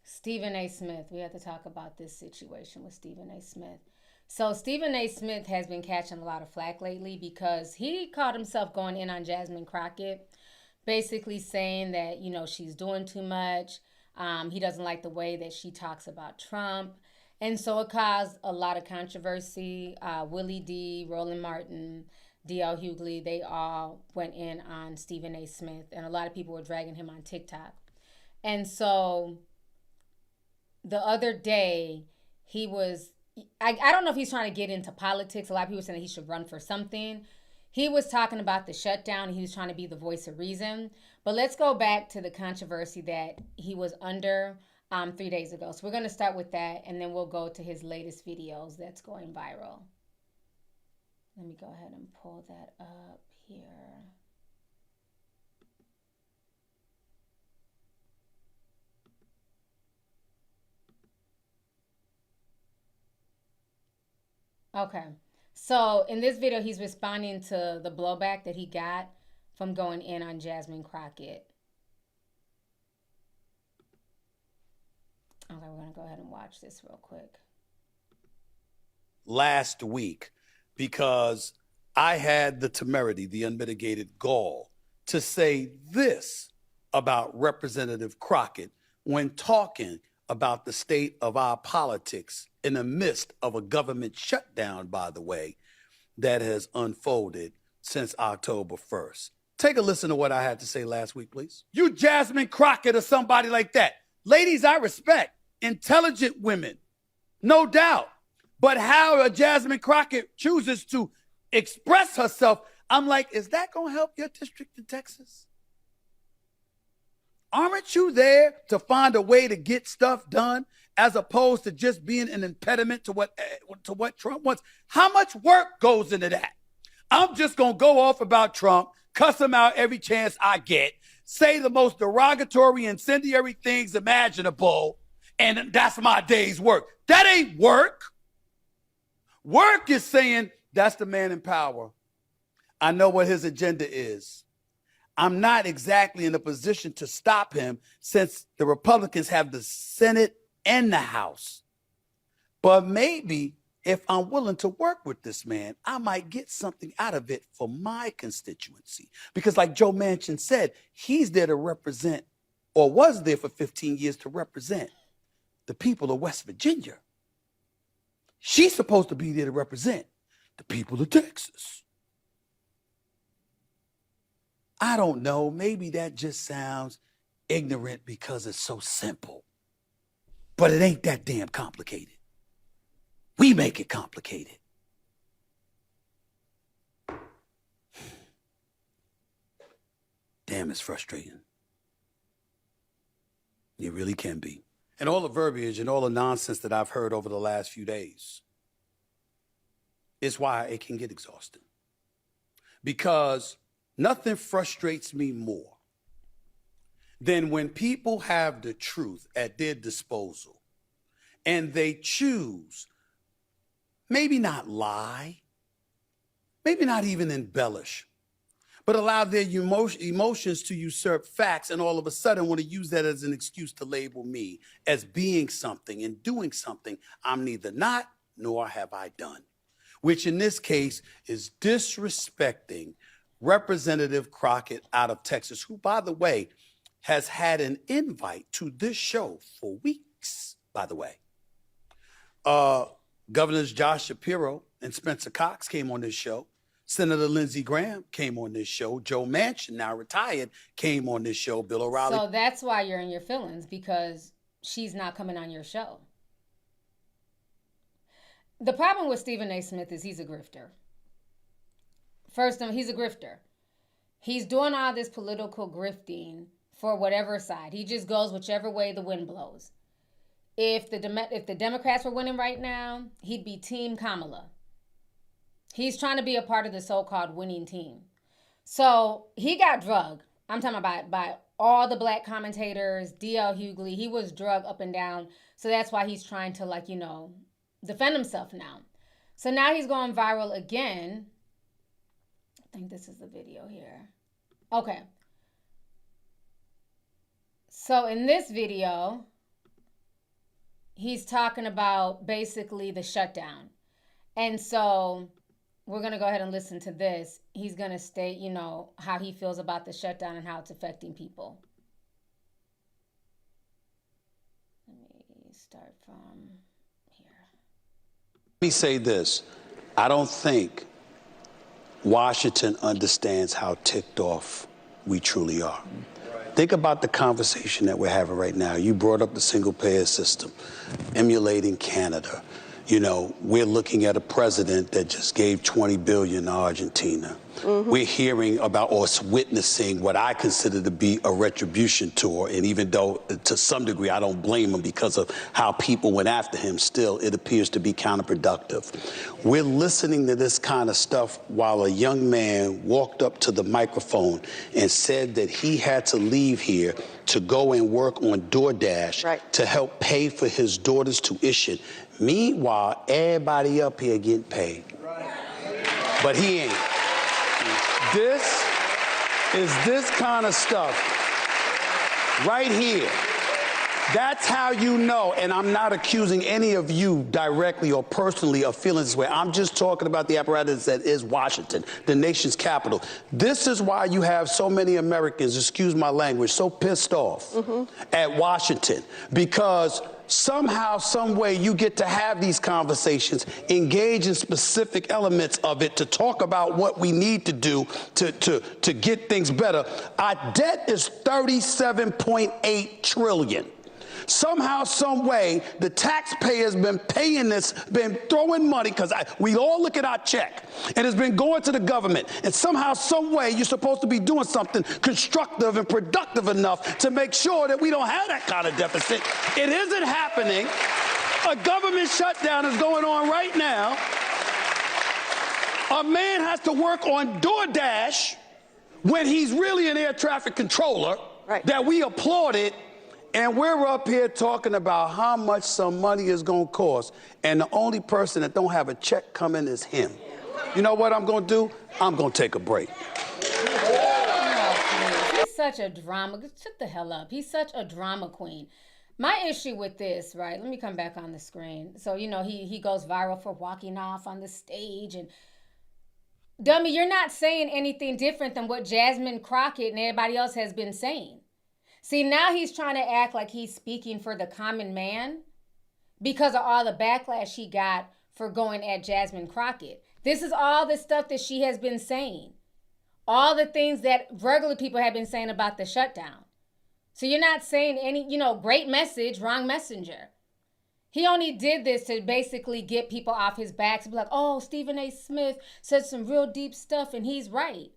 Stephen A. Smith. We have to talk about this situation with Stephen A. Smith. So Stephen A. Smith has been catching a lot of flack lately because he caught himself going in on Jasmine Crockett, basically saying that, she's doing too much. He doesn't like the way that she talks about Trump. And so it caused a lot of controversy. Willie D., Roland Martin, D.L. Hughley, they all went in on Stephen A. Smith, and a lot of people were dragging him on TikTok. And so the other day, he was, I don't know if he's trying to get into politics. A lot of people saying that he should run for something. He was talking about the shutdown. He was trying to be the voice of reason. But let's go back to the controversy that he was under 3 days ago. So we're going to start with that, and then we'll go to his latest videos that's going viral. Let me go ahead and pull that up here. Okay. So in this video, he's responding to the blowback that he got from going in on Jasmine Crockett. Okay, we're going to go ahead and watch this real quick. last week because I had the temerity, the unmitigated gall, to say this about Representative Crockett when talking about the state of our politics in the midst of a government shutdown, by the way, that has unfolded since October 1st. Take a listen to what I had to say last week, please. You Jasmine Crockett or somebody like that. Ladies, I respect. Intelligent women, no doubt. But how a Jasmine Crockett chooses to express herself, I'm like, is that going to help your district in Texas? Aren't you there to find a way to get stuff done as opposed to just being an impediment to what Trump wants? How much work goes into that? I'm just going to go off about Trump, cuss him out every chance I get, say the most derogatory, incendiary things imaginable, and that's my day's work. That ain't work. Work is saying, that's the man in power. I know what his agenda is. I'm not exactly in a position to stop him since the Republicans have the Senate and the House. But maybe if I'm willing to work with this man, I might get something out of it for my constituency. Because like Joe Manchin said, he's there to represent, or was there for 15 years to represent, the people of West Virginia. She's supposed to be there to represent the people of Texas. I don't know, maybe that just sounds ignorant because it's so simple. But it ain't that damn complicated. We make it complicated. Damn, it's frustrating. It really can be. And all the verbiage and all the nonsense that I've heard over the last few days is why it can get exhausting. Because nothing frustrates me more than when people have the truth at their disposal and they choose, maybe not lie, maybe not even embellish, but allow their emotions to usurp facts and all of a sudden want to use that as an excuse to label me as being something and doing something I'm neither not nor have I done, which in this case is disrespecting Representative Crockett out of Texas, who, by the way, has had an invite to this show for weeks, by the way. Governors Josh Shapiro and Spencer Cox came on this show. Senator Lindsey Graham came on this show. Joe Manchin, now retired, came on this show. Bill O'Reilly. So that's why you're in your feelings, because she's not coming on your show. The problem with Stephen A. Smith is he's a grifter. First, he's a grifter. He's doing all this political grifting for whatever side. He just goes whichever way the wind blows. If the Democrats were winning right now, he'd be Team Kamala. He's trying to be a part of the so-called winning team. So he got drugged. I'm talking about by all the black commentators, D.L. Hughley. He was drugged up and down. So that's why he's trying to, defend himself now. So now he's going viral again. I think this is the video here. Okay. So in this video, he's talking about basically the shutdown. And so we're going to go ahead and listen to this. He's going to state, how he feels about the shutdown and how it's affecting people. Let me start from here. Let me say this. I don't think Washington understands how ticked off we truly are. Think about the conversation that we're having right now. You brought up the single-payer system, emulating Canada. We're looking at a president that just gave $20 billion to Argentina. Mm-hmm. We're hearing about or witnessing what I consider to be a retribution tour. And even though to some degree I don't blame him because of how people went after him, still it appears to be counterproductive. We're listening to this kind of stuff while a young man walked up to the microphone and said that he had to leave here to go and work on DoorDash to help pay for his daughter's tuition. Meanwhile, everybody up here getting paid. But he ain't. This is this kind of stuff right here That's how you know, and I'm not accusing any of you directly or personally of feeling this way. I'm just talking about the apparatus that is Washington, the nation's capital. This is why you have so many Americans, excuse my language, so pissed off at Washington, because somehow, some way, you get to have these conversations, engage in specific elements of it to talk about what we need to do to get things better. Our debt is $37.8 trillion. Somehow, some way, the taxpayer's been paying this, been throwing money, because we all look at our check, and it's been going to the government. And somehow, some way, you're supposed to be doing something constructive and productive enough to make sure that we don't have that kind of deficit. It isn't happening. A government shutdown is going on right now. A man has to work on DoorDash when he's really an air traffic controller that we applauded. And we're up here talking about how much some money is going to cost. And the only person that don't have a check coming is him. You know what I'm going to do? I'm going to take a break. He's such a drama. Shut the hell up. He's such a drama queen. My issue with this, right? Let me come back on the screen. So, you know, he goes viral for walking off on the stage. And dummy, you're not saying anything different than what Jasmine Crockett and everybody else has been saying. See, now he's trying to act like he's speaking for the common man because of all the backlash he got for going at Jasmine Crockett. This is all the stuff that she has been saying. All the things that regular people have been saying about the shutdown. So you're not saying any, you know, great message, wrong messenger. He only did this to basically get people off his back to be like, oh, Stephen A. Smith said some real deep stuff and he's right.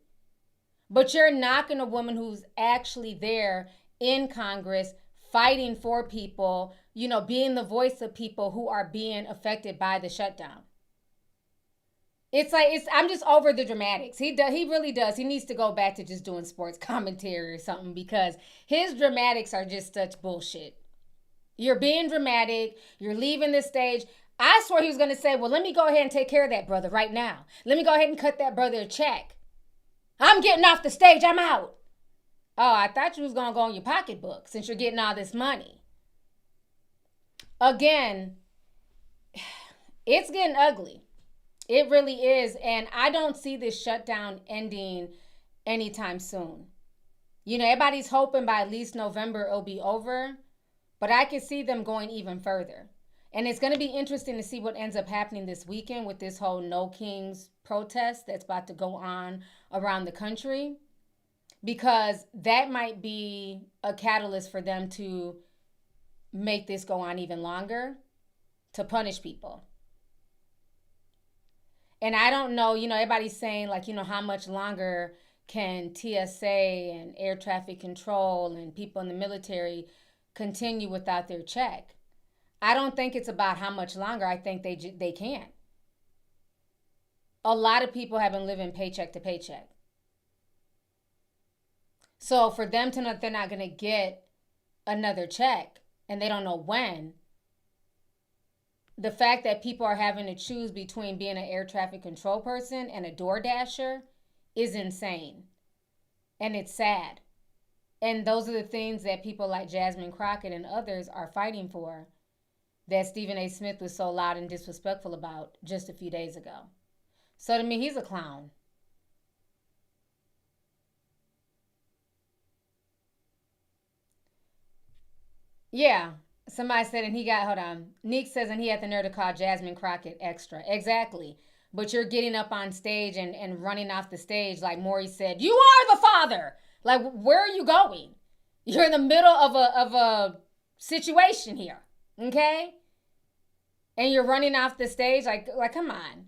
But you're knocking a woman who's actually there in Congress, fighting for people, you know, being the voice of people who are being affected by the shutdown. It's like, I'm just over the dramatics. He really does. He needs to go back to just doing sports commentary or something, because his dramatics are just such bullshit. You're being dramatic. You're leaving the stage. I swore he was going to say, well, let me go ahead and take care of that brother right now. Let me go ahead and cut that brother a check. I'm getting off the stage. I'm out. Oh, I thought you was going to go on your pocketbook since you're getting all this money. Again, it's getting ugly. It really is. And I don't see this shutdown ending anytime soon. You know, everybody's hoping by at least November it'll be over. But I can see them going even further. And it's going to be interesting to see what ends up happening this weekend with this whole No Kings protest that's about to go on around the country. Because that might be a catalyst for them to make this go on even longer, to punish people. And I don't know, you know, everybody's saying like, you know, how much longer can TSA and air traffic control and people in the military continue without their check? I don't think it's about how much longer. I think they can't. A lot of people have been living paycheck to paycheck. So for them to know they're not going to get another check and they don't know when, the fact that people are having to choose between being an air traffic control person and a DoorDasher is insane. And it's sad. And those are the things that people like Jasmine Crockett and others are fighting for, that Stephen A. Smith was so loud and disrespectful about just a few days ago. So to me, he's a clown. Yeah, somebody said, and he got, hold on. Neek says, and he had the nerve to call Jasmine Crockett extra. Exactly. But you're getting up on stage and running off the stage like Maury said, you are the father. Like, where are you going? You're in the middle of a situation here, okay? And you're running off the stage like come on.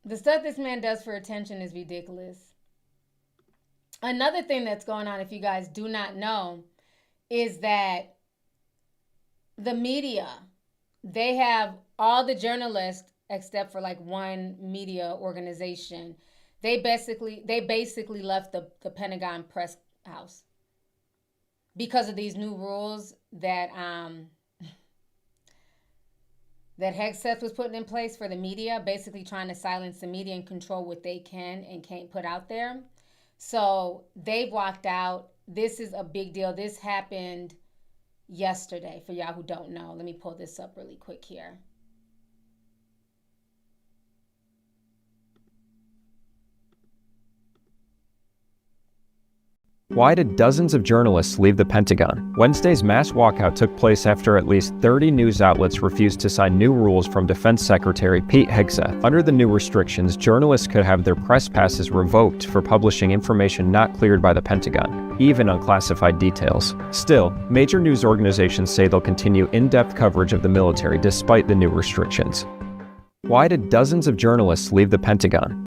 The stuff this man does for attention is ridiculous. Another thing that's going on, if you guys do not know, is that the media, they have all the journalists except for like one media organization. They basically left the Pentagon press house because of these new rules that that Hegseth was putting in place for the media, basically trying to silence the media and control what they can and can't put out there. So they've walked out. This is a big deal. This happened yesterday. For y'all who don't know, let me pull this up really quick here. Why did dozens of journalists leave the Pentagon? Wednesday's mass walkout took place after at least 30 news outlets refused to sign new rules from Defense Secretary Pete Hegseth. Under the new restrictions, journalists could have their press passes revoked for publishing information not cleared by the Pentagon, even unclassified details. Still, major news organizations say they'll continue in-depth coverage of the military despite the new restrictions. Why did dozens of journalists leave the Pentagon?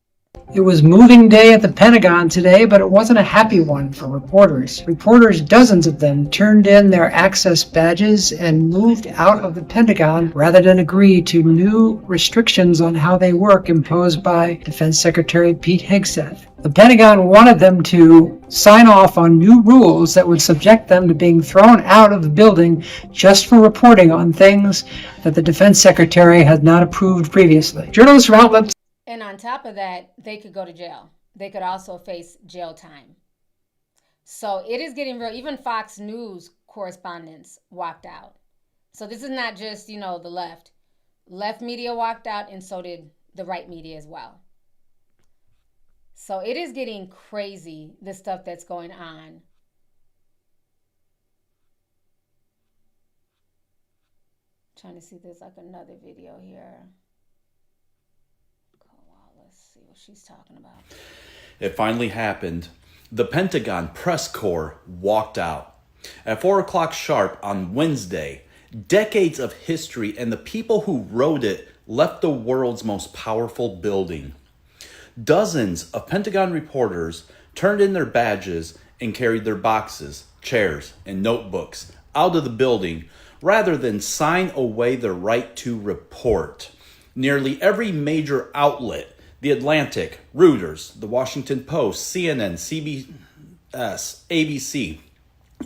It was moving day at the Pentagon today, but it wasn't a happy one for reporters. Reporters, dozens of them, turned in their access badges and moved out of the Pentagon rather than agree to new restrictions on how they work imposed by Defense Secretary Pete Hegseth. The Pentagon wanted them to sign off on new rules that would subject them to being thrown out of the building just for reporting on things that the Defense Secretary had not approved previously. Journalists from outlets. And on top of that, they could go to jail. They could also face jail time. So it is getting real. Even Fox News correspondents walked out. So this is not just, the left. Left media walked out, and so did the right media as well. So it is getting crazy, the stuff that's going on. Trying to see if there's like another video here. Let's see what she's talking about. It finally happened. The Pentagon press corps walked out. At 4 o'clock sharp on Wednesday, decades of history and the people who wrote it left the world's most powerful building. Dozens of Pentagon reporters turned in their badges and carried their boxes, chairs, and notebooks out of the building rather than sign away their right to report. Nearly every major outlet, The Atlantic, Reuters, The Washington Post, CNN, CBS, ABC,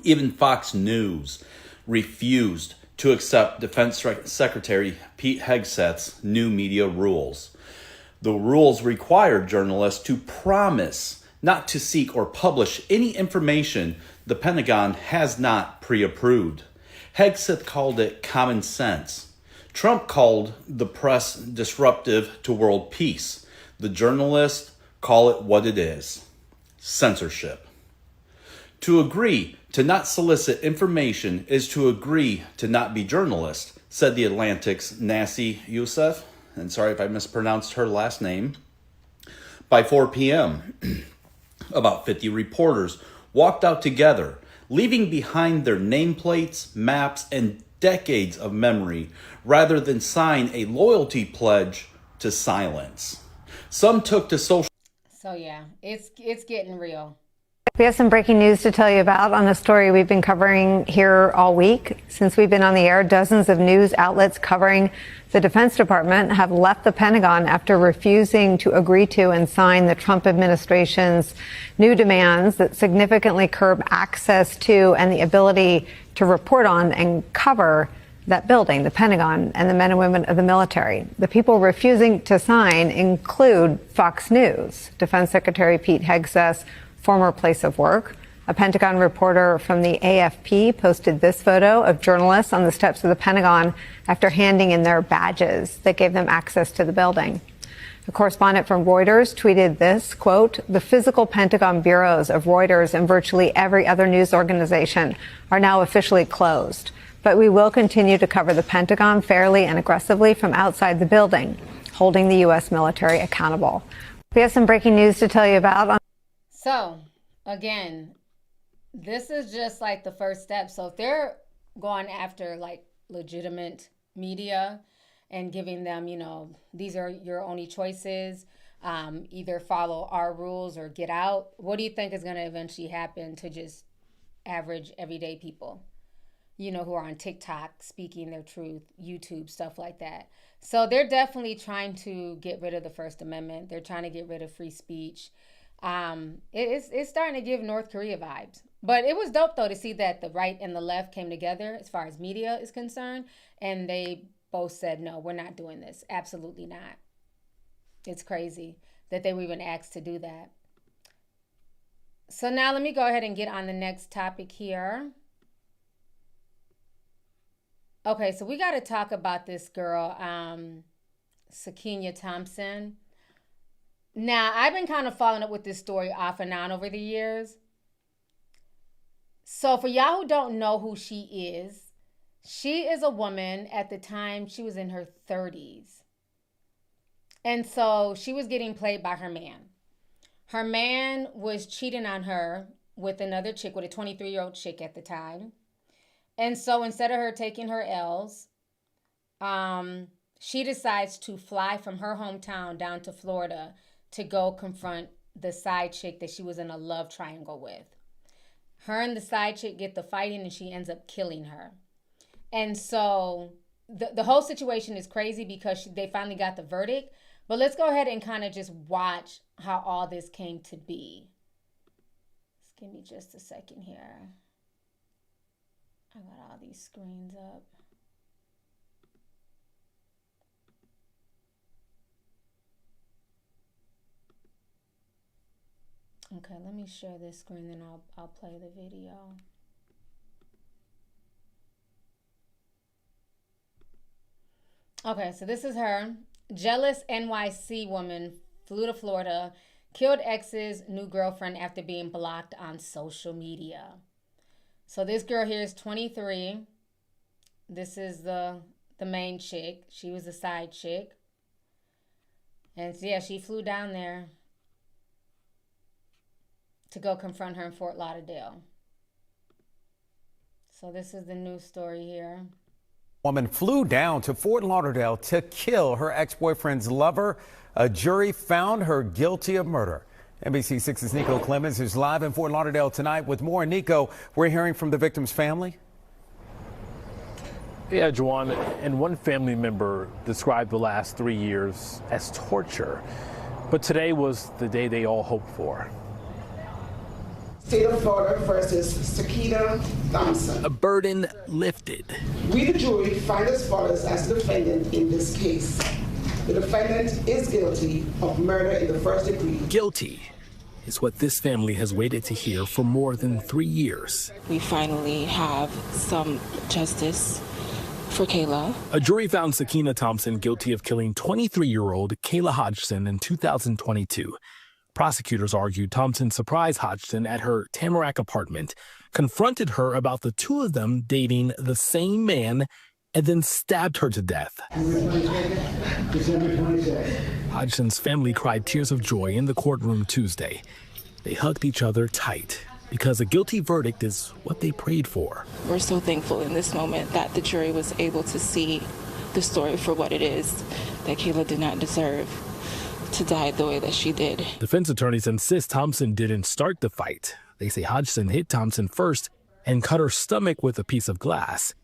even Fox News, refused to accept Defense Secretary Pete Hegseth's new media rules. The rules required journalists to promise not to seek or publish any information the Pentagon has not pre-approved. Hegseth called it common sense. Trump called the press disruptive to world peace. The journalists call it what it is: censorship. To agree to not solicit information is to agree to not be journalist, said The Atlantic's Nassi Youssef, and sorry if I mispronounced her last name. By 4 p.m., about 50 reporters walked out together, leaving behind their nameplates, maps, and decades of memory, rather than sign a loyalty pledge to silence. Some took to social. So yeah, it's getting real. We have some breaking news to tell you about on a story we've been covering here all week. Since we've been on the air, dozens of news outlets covering the Defense Department have left the Pentagon after refusing to agree to and sign the Trump administration's new demands that significantly curb access to and the ability to report on and cover that building, the Pentagon, and the men and women of the military. The people refusing to sign include Fox News, Defense Secretary Pete Hegseth's former place of work. A Pentagon reporter from the AFP posted this photo of journalists on the steps of the Pentagon after handing in their badges that gave them access to the building. A correspondent from Reuters tweeted this, quote, "The physical Pentagon bureaus of Reuters and virtually every other news organization are now officially closed. But we will continue to cover the Pentagon fairly and aggressively from outside the building, holding the U.S. military accountable." We have some breaking news to tell you about. So, again, this is just like the first step. So if they're going after like legitimate media and giving them, these are your only choices, either follow our rules or get out, what do you think is going to eventually happen to just average everyday people? Who are on TikTok speaking their truth, YouTube, stuff like that. So they're definitely trying to get rid of the First Amendment. They're trying to get rid of free speech. It's starting to give North Korea vibes. But it was dope, though, to see that the right and the left came together as far as media is concerned. And they both said, no, we're not doing this. Absolutely not. It's crazy that they were even asked to do that. So now let me go ahead and get on the next topic here. Okay, so we got to talk about this girl, Sakiyna Thompson. Now, I've been kind of following up with this story off and on over the years. So for y'all who don't know who she is a woman. At the time, she was in her 30s. And so she was getting played by her man. Her man was cheating on her with another chick, with a 23-year-old chick at the time. And so instead of her taking her L's, she decides to fly from her hometown down to Florida to go confront the side chick that she was in a love triangle with. Her and the side chick get the fighting, and she ends up killing her. And so the whole situation is crazy because they finally got the verdict. But let's go ahead and kind of just watch how all this came to be. Just give me just a second here. I got all these screens up. Okay, let me share this screen, then I'll play the video. Okay, so this is her. Jealous NYC woman flew to Florida, killed ex's new girlfriend after being blocked on social media. So this girl here is 23. This is the main chick. She was the side chick. And so, yeah, she flew down there to go confront her in Fort Lauderdale. So this is the news story here. Woman flew down to Fort Lauderdale to kill her ex-boyfriend's lover. A jury found her guilty of murder. NBC6's Nico Clemens is live in Fort Lauderdale tonight with more. Nico, we're hearing from the victim's family. Yeah, Juwan, and one family member described the last 3 years as torture. But today was the day they all hoped for. State of Florida versus Sakiyna Thompson. A burden lifted. We, the jury, find as follows as the defendant in this case. The defendant is guilty of murder in the first degree. Guilty is what this family has waited to hear for more than 3 years. We finally have some justice for Kayla. A jury found Sakiyna Thompson guilty of killing 23-year-old Kayla Hodgson in 2022. Prosecutors argued Thompson surprised Hodgson at her Tamarack apartment, confronted her about the two of them dating the same man, and then stabbed her to death. Hodgson's family cried tears of joy in the courtroom Tuesday. They hugged each other tight because a guilty verdict is what they prayed for. We're so thankful in this moment that the jury was able to see the story for what it is, that Kayla did not deserve to die the way that she did. Defense attorneys insist Thompson didn't start the fight. They say Hodgson hit Thompson first and cut her stomach with a piece of glass.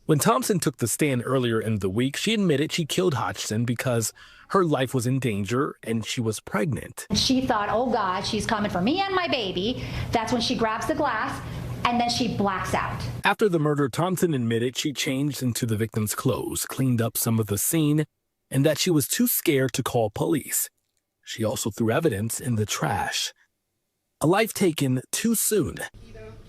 When Thompson took the stand earlier in the week, she admitted she killed Hodgson because her life was in danger and she was pregnant. She thought, oh God, she's coming for me and my baby. That's when she grabs the glass and then she blacks out. After the murder, Thompson admitted she changed into the victim's clothes, cleaned up some of the scene, and that she was too scared to call police. She also threw evidence in the trash. A life taken too soon.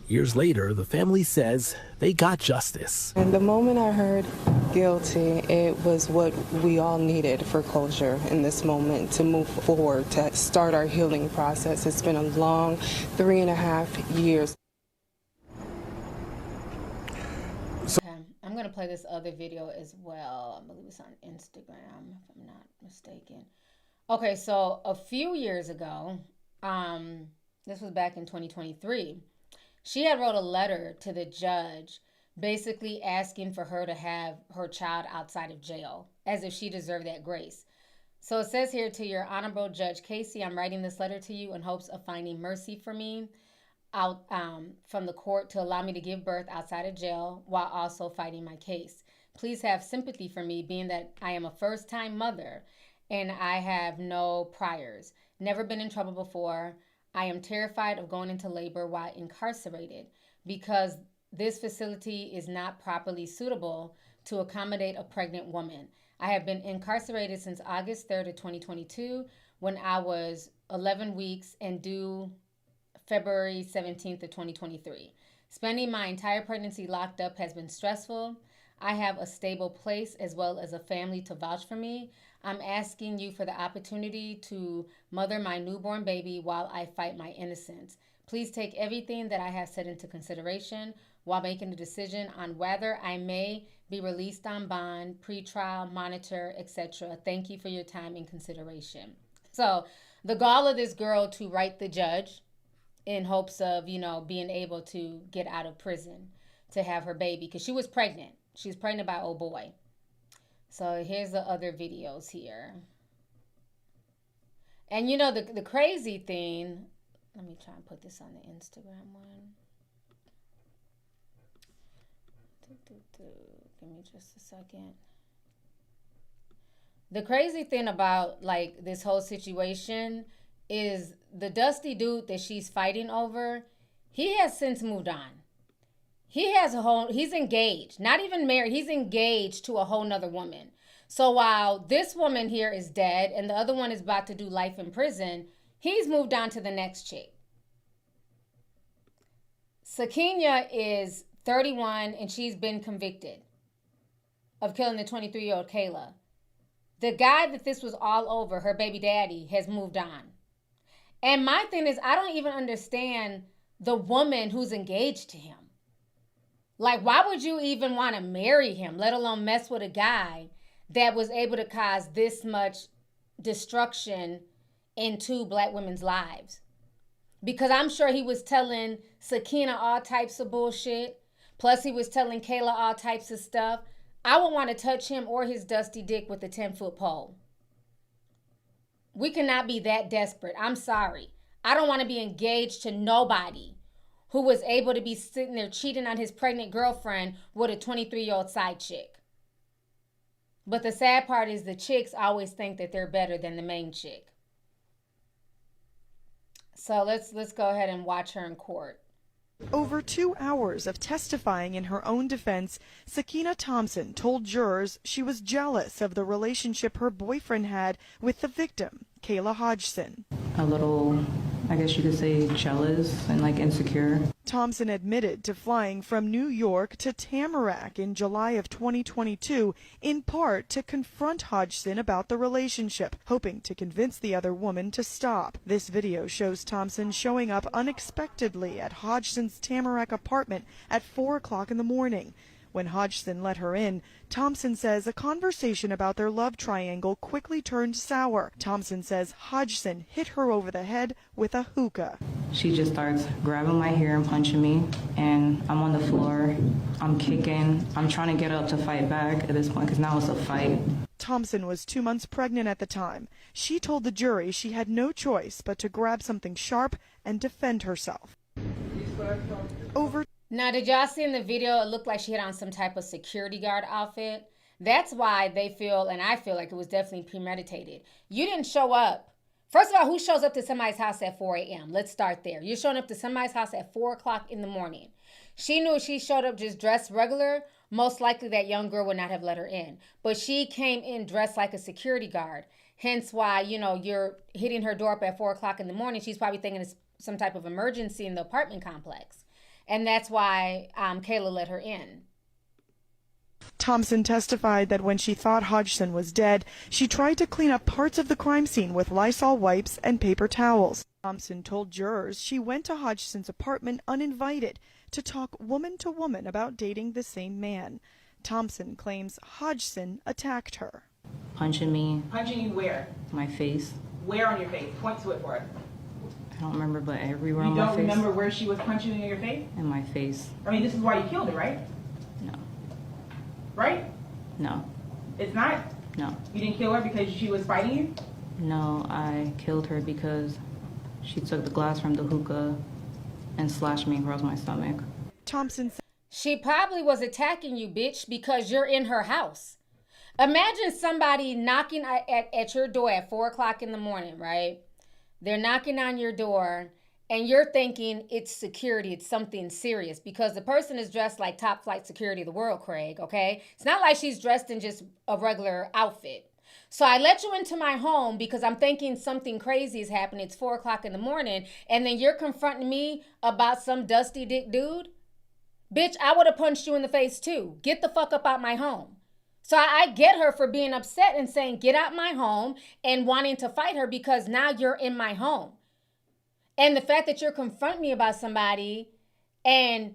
Years later, the family says they got justice. And the moment I heard guilty, it was what we all needed for closure in this moment, to move forward, to start our healing process. It's been a long 3.5 years. Okay, I'm going to play this other video as well. I believe it's on Instagram, if I'm not mistaken. Okay, so a few years ago, this was back in 2023, she had wrote a letter to the judge basically asking for her to have her child outside of jail, as if she deserved that grace. So it says here, to your Honorable Judge Casey, I'm writing this letter to you in hopes of finding mercy for me out from the court to allow me to give birth outside of jail while also fighting my case. Please have sympathy for me, being that I am a first-time mother and I have no priors, never been in trouble before. I am terrified of going into labor while incarcerated because this facility is not properly suitable to accommodate a pregnant woman. I have been incarcerated since August 3rd of 2022 when I was 11 weeks and due February 17th of 2023. Spending my entire pregnancy locked up has been stressful. I have a stable place as well as a family to vouch for me. I'm asking you for the opportunity to mother my newborn baby while I fight my innocence. Please take everything that I have said into consideration while making a decision on whether I may be released on bond, pretrial, monitor, etc. Thank you for your time and consideration. So the gall of this girl to write the judge in hopes of, you know, being able to get out of prison to have her baby, because she was pregnant. She was pregnant by old boy. So here's the other videos here. And you know, the crazy thing, let me try and put this on the Instagram one. Give me just a second. The crazy thing about like this whole situation is the dusty dude that she's fighting over, he has since moved on. He's engaged, not even married. He's engaged to a whole nother woman. So while this woman here is dead and the other one is about to do life in prison, he's moved on to the next chick. Sakiyna is 31 and she's been convicted of killing the 23-year-old Kayla. The guy that this was all over, her baby daddy, has moved on. And my thing is, I don't even understand the woman who's engaged to him. Like, why would you even want to marry him, let alone mess with a guy that was able to cause this much destruction in two black women's lives? Because I'm sure he was telling Sakiyna all types of bullshit. Plus, he was telling Kayla all types of stuff. I wouldn't want to touch him or his dusty dick with a 10-foot pole. We cannot be that desperate. I'm sorry. I don't want to be engaged to nobody who was able to be sitting there cheating on his pregnant girlfriend with a 23-year-old side chick. But the sad part is the chicks always think that they're better than the main chick. So let's go ahead and watch her in court. Over 2 hours of testifying in her own defense, Sakiyna Thompson told jurors she was jealous of the relationship her boyfriend had with the victim, Kayla Hodgson. A little, I guess you could say, jealous and like insecure. Thompson admitted to flying from New York to Tamarack in July of 2022, in part to confront Hodgson about the relationship, hoping to convince the other woman to stop. This video shows Thompson showing up unexpectedly at Hodgson's Tamarack apartment at 4 o'clock in the morning. When Hodgson let her in, Thompson says a conversation about their love triangle quickly turned sour. Thompson says Hodgson hit her over the head with a hookah. She just starts grabbing my hair and punching me, and I'm on the floor. I'm kicking. I'm trying to get up to fight back at this point because now it's a fight. Thompson was 2 months pregnant at the time. She told the jury she had no choice but to grab something sharp and defend herself. Now, did y'all see in the video, it looked like she had on some type of security guard outfit? That's why they feel, and I feel like it was definitely premeditated. You didn't show up. First of all, who shows up to somebody's house at 4 a.m.? Let's start there. You're showing up to somebody's house at 4 o'clock in the morning. She knew if she showed up just dressed regular, most likely that young girl would not have let her in. But she came in dressed like a security guard. Hence why, you know, you're hitting her door up at 4 o'clock in the morning. She's probably thinking it's some type of emergency in the apartment complex. And that's why Kayla let her in. Thompson testified that when she thought Hodgson was dead, she tried to clean up parts of the crime scene with Lysol wipes and paper towels. Thompson told jurors she went to Hodgson's apartment uninvited to talk woman to woman about dating the same man. Thompson claims Hodgson attacked her. Punching me. Punching you where? My face. Where on your face? Point to it for us. I don't remember, but everywhere You on my face. don't remember where she was punching you in your face? In my face. I mean, this is why you killed her, right? No. Right? No. It's not? No. You didn't kill her because she was fighting you? No, I killed her because she took the glass from the hookah and slashed me across my stomach. Thompson said she probably was attacking you, bitch, because you're in her house. Imagine somebody knocking at your door at 4 o'clock in the morning, right? They're knocking on your door and you're thinking it's security, it's something serious, because the person is dressed like top flight security of the world, Craig, okay? It's not like she's dressed in just a regular outfit. So I let you into my home because I'm thinking something crazy is happening. It's 4 o'clock in the morning, and then you're confronting me about some dusty dick dude? Bitch, I would have punched you in the face too. Get the fuck up out my home. So I get her for being upset and saying, get out my home, and wanting to fight her because now you're in my home. And the fact that you're confronting me about somebody, and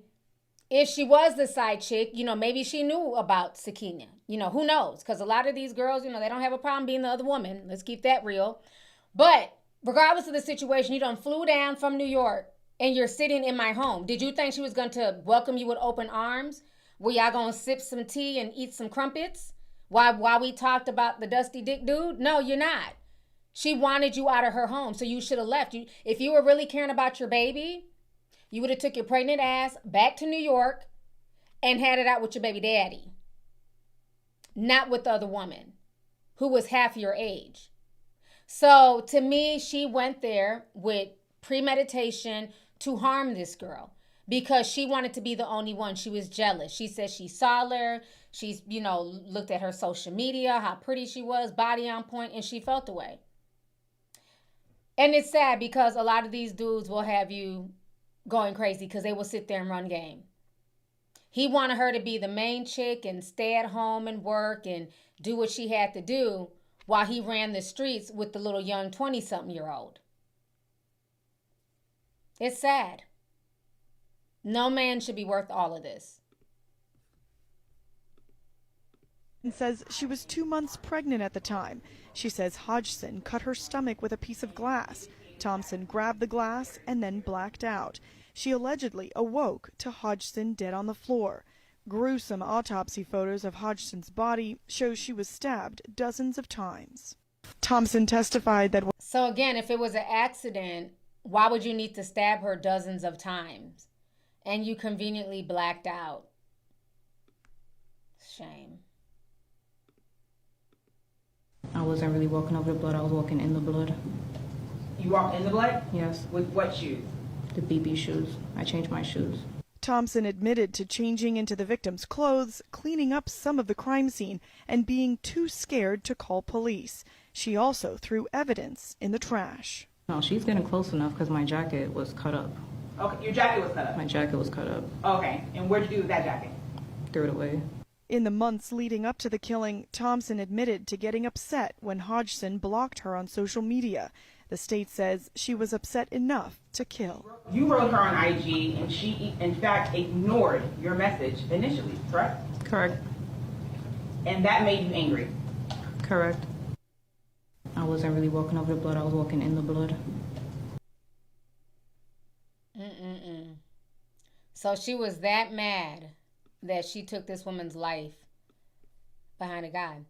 if she was the side chick, you know, maybe she knew about Sakiyna. You know, who knows? Because a lot of these girls, you know, they don't have a problem being the other woman. Let's keep that real. But regardless of the situation, you done flew down from New York and you're sitting in my home. Did you think she was going to welcome you with open arms? Were y'all going to sip some tea and eat some crumpets while we talked about the dusty dick dude? No, you're not. She wanted you out of her home, so you should have left. If you were really caring about your baby, you would have took your pregnant ass back to New York and had it out with your baby daddy. Not with the other woman who was half your age. So to me, she went there with premeditation to harm this girl because she wanted to be the only one. She was jealous. She said she saw her. She's, you know, looked at her social media, how pretty she was, body on point, and she felt the way. And it's sad because a lot of these dudes will have you going crazy because they will sit there and run game. He wanted her to be the main chick and stay at home and work and do what she had to do while he ran the streets with the little young 20-something-year-old. It's sad. No man should be worth all of this. And says she was 2 months pregnant at the time. She says Hodgson cut her stomach with a piece of glass. Thompson grabbed the glass and then blacked out. She allegedly awoke to Hodgson dead on the floor. Gruesome autopsy photos of Hodgson's body show she was stabbed dozens of times. Thompson testified that... So again, if it was an accident, why would you need to stab her dozens of times? And you conveniently blacked out. Shame. I wasn't really walking over the blood, I was walking in the blood. You walked in the blood? Yes. With what shoes? The BB shoes. I changed my shoes. Thompson admitted to changing into the victim's clothes, cleaning up some of the crime scene, and being too scared to call police. She also threw evidence in the trash. No, she's getting close enough because my jacket was cut up. Okay, your jacket was cut up? My jacket was cut up. Okay, and what'd you do with that jacket? Threw it away. In the months leading up to the killing, Thompson admitted to getting upset when Hodgson blocked her on social media. The state says she was upset enough to kill. You wrote her on IG, and she, in fact, ignored your message initially, correct? Correct. And that made you angry? Correct. I wasn't really walking over the blood, I was walking in the blood. So she was that mad that she took this woman's life behind a guy.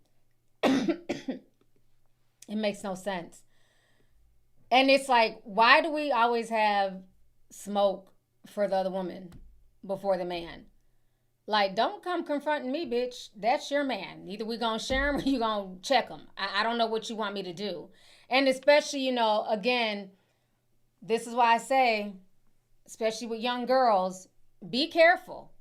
It makes no sense. And it's like, why do we always have smoke for the other woman before the man? Like, don't come confronting me, bitch. That's your man. Either we gonna share him or you gonna check him. I don't know what you want me to do. And especially, you know, again, this is why I say, especially with young girls, be careful.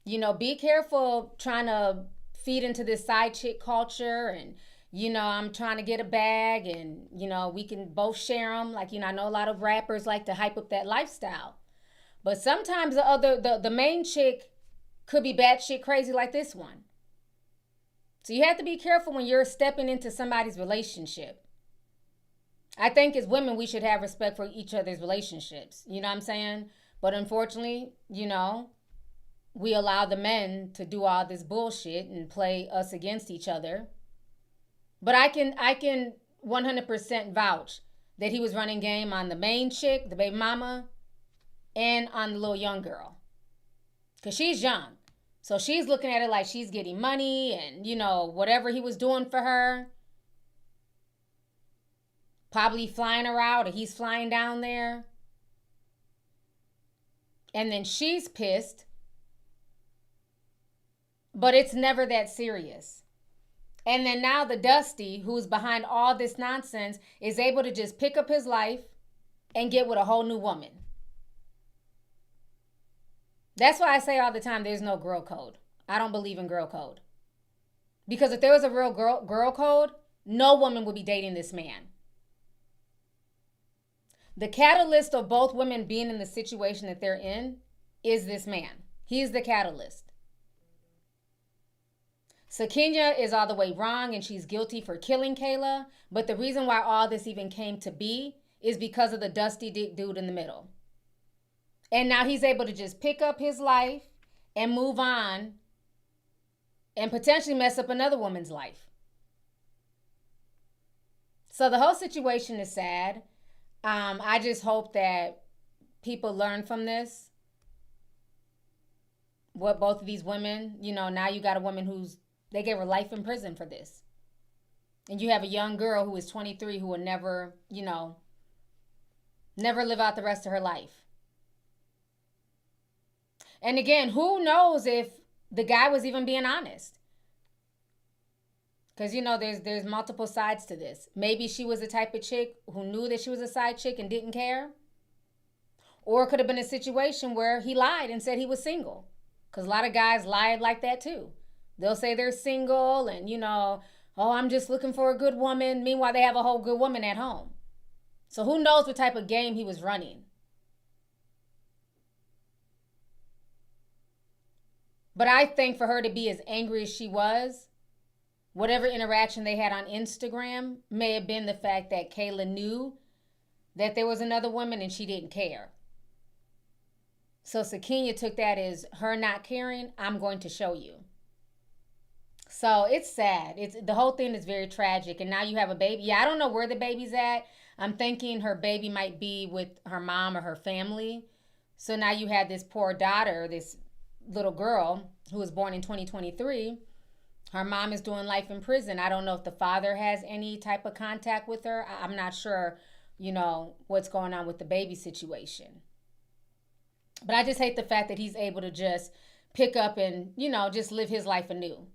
You know, be careful trying to feed into this side chick culture and, you know, I'm trying to get a bag and, you know, we can both share them. Like, you know, I know a lot of rappers like to hype up that lifestyle. But sometimes the main chick could be bad shit crazy like this one. So you have to be careful when you're stepping into somebody's relationship. I think as women, we should have respect for each other's relationships. You know what I'm saying? But unfortunately, you know, we allow the men to do all this bullshit and play us against each other. But I can 100% vouch that he was running game on the main chick, the baby mama, and on the little young girl. Because she's young. So she's looking at it like she's getting money and, you know, whatever he was doing for her. Probably flying her out or he's flying down there. And then she's pissed. But it's never that serious. And then now the Dusty, who's behind all this nonsense, is able to just pick up his life and get with a whole new woman. That's why I say all the time, there's no girl code. I don't believe in girl code. Because if there was a real girl code, no woman would be dating this man. The catalyst of both women being in the situation that they're in is this man. He's the catalyst. Sakiyna is all the way wrong and she's guilty for killing Kayla. But the reason why all this even came to be is because of the dusty dick dude in the middle. And now he's able to just pick up his life and move on and potentially mess up another woman's life. So the whole situation is sad. I just hope that people learn from this. What both of these women, you know, now you got a woman they gave her life in prison for this. And you have a young girl who is 23 who will never, you know, never live out the rest of her life. And again, who knows if the guy was even being honest? Because, you know, there's multiple sides to this. Maybe she was the type of chick who knew that she was a side chick and didn't care. Or it could have been a situation where he lied and said he was single. Because a lot of guys lied like that too. They'll say they're single and, you know, oh, I'm just looking for a good woman. Meanwhile, they have a whole good woman at home. So who knows what type of game he was running. But I think for her to be as angry as she was, whatever interaction they had on Instagram may have been the fact that Kayla knew that there was another woman and she didn't care. So Sakiyna took that as her not caring. I'm going to show you. So it's sad. The whole thing is very tragic. And now you have a baby. Yeah, I don't know where the baby's at. I'm thinking her baby might be with her mom or her family. So now you have this poor daughter, this little girl who was born in 2023. Her mom is doing life in prison. I don't know if the father has any type of contact with her. I'm not sure, you know, what's going on with the baby situation. But I just hate the fact that he's able to just pick up and, you know, just live his life anew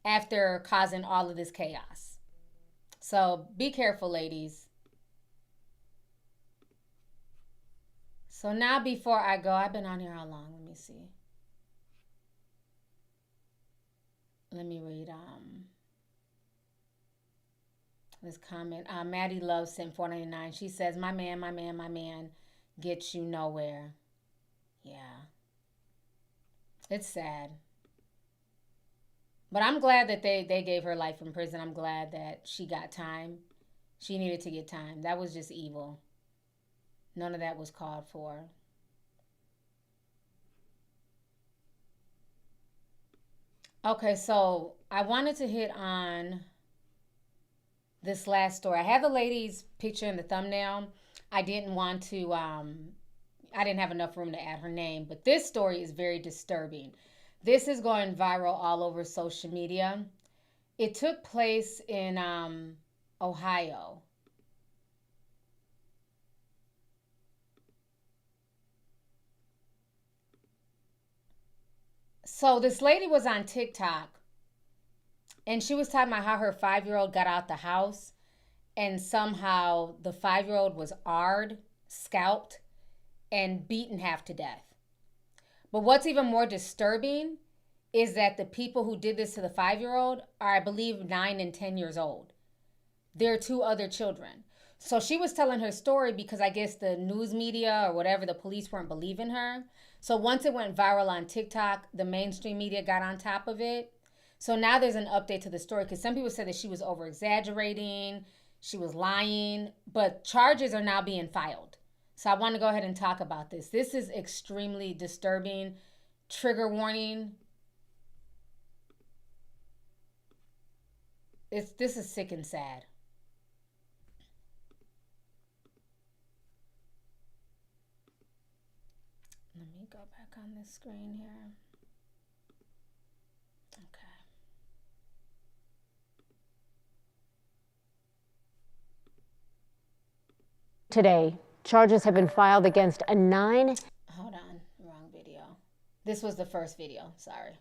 after causing all of this chaos. So be careful, ladies. So now before I go, I've been on here how long? Let me see. Let me read this comment. Maddie Love sent $4.99. She says, my man gets you nowhere. Yeah. It's sad. But I'm glad that they gave her life in prison. I'm glad that she got time. She needed to get time. That was just evil. None of that was called for. Okay, so I wanted to hit on this last story. I have the lady's picture in the thumbnail. I didn't want to, I didn't have enough room to add her name, but this story is very disturbing. This is going viral all over social media. It took place in Ohio. So this lady was on TikTok and she was talking about how her 5-year-old got out the house and somehow the 5-year-old was scalped, and beaten half to death. But what's even more disturbing is that the people who did this to the 5-year-old are, I believe, 9 and 10 years old. There are 2 other children. So she was telling her story because I guess the news media or whatever, the police weren't believing her. So once it went viral on TikTok, the mainstream media got on top of it. So now there's an update to the story because some people said that she was over-exaggerating, she was lying, but charges are now being filed. So I want to go ahead and talk about this. This is extremely disturbing. Trigger warning. This is sick and sad. Let me go back on this screen here. Okay. Today, charges have been filed against a 9. Hold on, wrong video. This was the first video, sorry.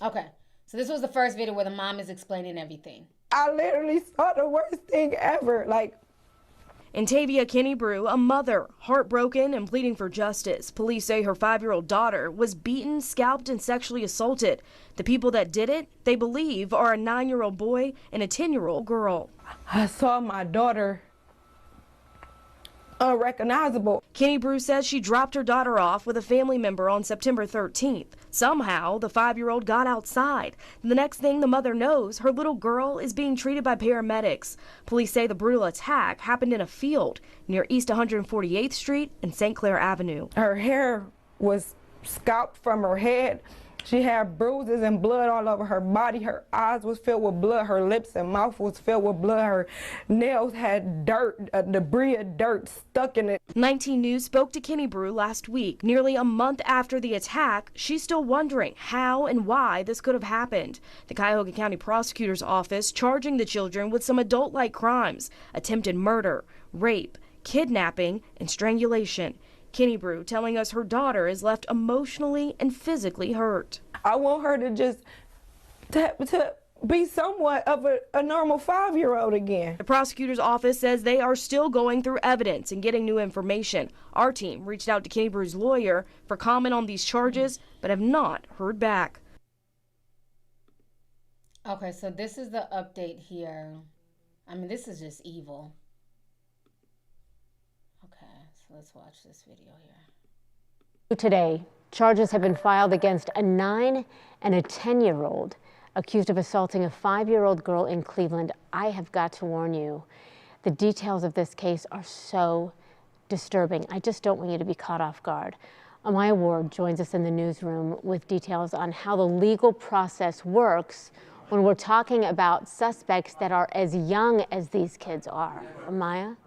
Okay, so this was the first video where the mom is explaining everything. I literally saw the worst thing ever, Antavia Kenny Brew, a mother, heartbroken and pleading for justice. Police say her 5-year-old daughter was beaten, scalped, and sexually assaulted. The people that did it, they believe, are a 9-year-old boy and a 10-year-old girl. I saw my daughter unrecognizable. Kenny Brew says she dropped her daughter off with a family member on September 13th. Somehow, the 5-year-old got outside. The next thing the mother knows, her little girl is being treated by paramedics. Police say the brutal attack happened in a field near East 148th Street and St. Clair Avenue. Her hair was scalped from her head. She had bruises and blood all over her body. Her eyes was filled with blood. Her lips and mouth was filled with blood. Her nails had dirt, debris of dirt stuck in it. 19 News spoke to Kenny Brew last week. Nearly a month after the attack, she's still wondering how and why this could have happened. The Cuyahoga County Prosecutor's Office charging the children with some adult-like crimes: attempted murder, rape, kidnapping, and strangulation. Kenny Brew telling us her daughter is left emotionally and physically hurt. I want her to just to be somewhat of a normal 5-year-old again. The prosecutor's office says they are still going through evidence and getting new information. Our team reached out to Kenny Brew's lawyer for comment on these charges, but have not heard back. Okay, so this is the update here. I mean, this is just evil. Let's watch this video here. Today, charges have been filed against a 9 and a 10-year-old accused of assaulting a 5-year-old girl in Cleveland. I have got to warn you, the details of this case are so disturbing. I just don't want you to be caught off guard. Amaya Ward joins us in the newsroom with details on how the legal process works when we're talking about suspects that are as young as these kids are. Amaya?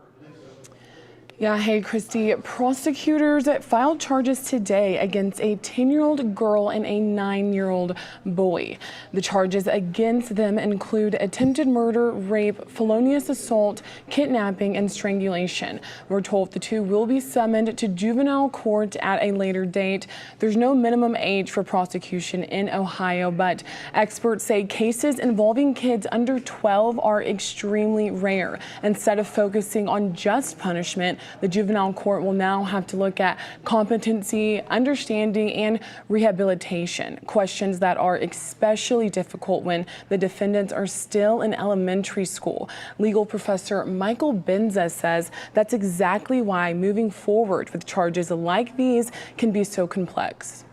Yeah, hey, Christy. Prosecutors filed charges today against a 10-year-old girl and a 9-year-old boy. The charges against them include attempted murder, rape, felonious assault, kidnapping, and strangulation. We're told the two will be summoned to juvenile court at a later date. There's no minimum age for prosecution in Ohio, but experts say cases involving kids under 12 are extremely rare. Instead of focusing on just punishment, the juvenile court will now have to look at competency, understanding, and rehabilitation, questions that are especially difficult when the defendants are still in elementary school. Legal professor Michael Benza says that's exactly why moving forward with charges like these can be so complex.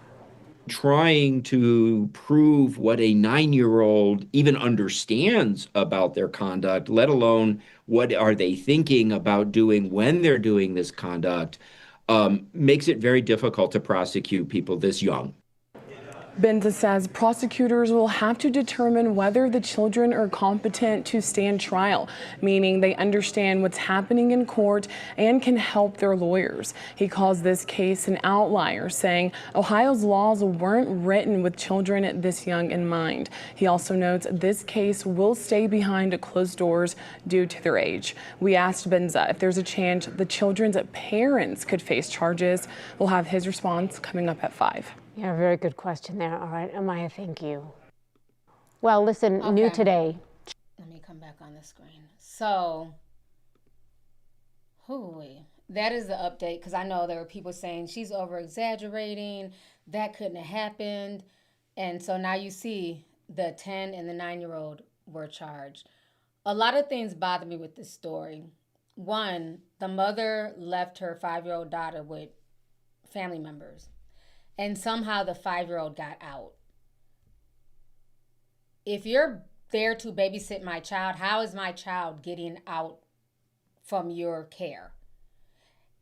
Trying to prove what a 9-year-old even understands about their conduct, let alone what are they thinking about doing when they're doing this conduct, makes it very difficult to prosecute people this young. Benza says prosecutors will have to determine whether the children are competent to stand trial, meaning they understand what's happening in court and can help their lawyers. He calls this case an outlier, saying Ohio's laws weren't written with children this young in mind. He also notes this case will stay behind closed doors due to their age. We asked Benza if there's a chance the children's parents could face charges. We'll have his response coming up at 5. Yeah, very good question there. All right, Amaya, thank you. Well, listen, new today. Let me come back on the screen. So, that is the update, because I know there were people saying she's over-exaggerating, that couldn't have happened. And so now you see the 10 and the 9-year-old were charged. A lot of things bother me with this story. One, the mother left her 5-year-old daughter with family members. And somehow the 5-year-old got out. If you're there to babysit my child, how is my child getting out from your care?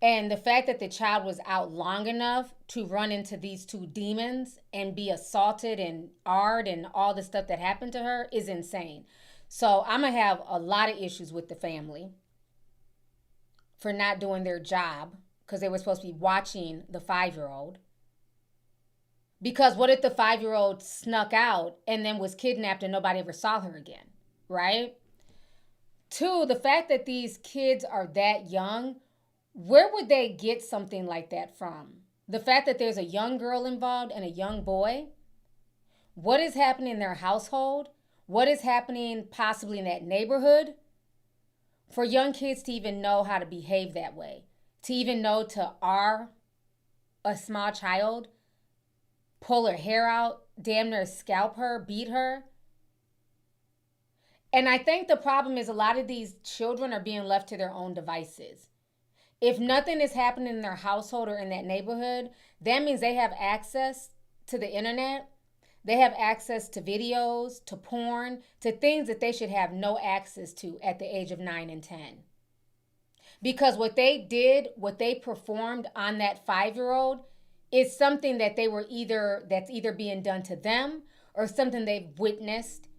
And the fact that the child was out long enough to run into these two demons and be assaulted and AR'd and all the stuff that happened to her is insane. So I'm going to have a lot of issues with the family for not doing their job because they were supposed to be watching the 5-year-old. Because what if the 5-year-old snuck out and then was kidnapped and nobody ever saw her again, right? 2, the fact that these kids are that young, where would they get something like that from? The fact that there's a young girl involved and a young boy, what is happening in their household? What is happening possibly in that neighborhood? For young kids to even know how to behave that way, to even know to R a small child, pull her hair out, damn near scalp her, beat her. And I think the problem is a lot of these children are being left to their own devices. If nothing is happening in their household or in that neighborhood, that means they have access to the internet. They have access to videos, to porn, to things that they should have no access to at the age of 9 and 10. Because what they did, what they performed on that 5-year-old is something that that's either being done to them or something they've witnessed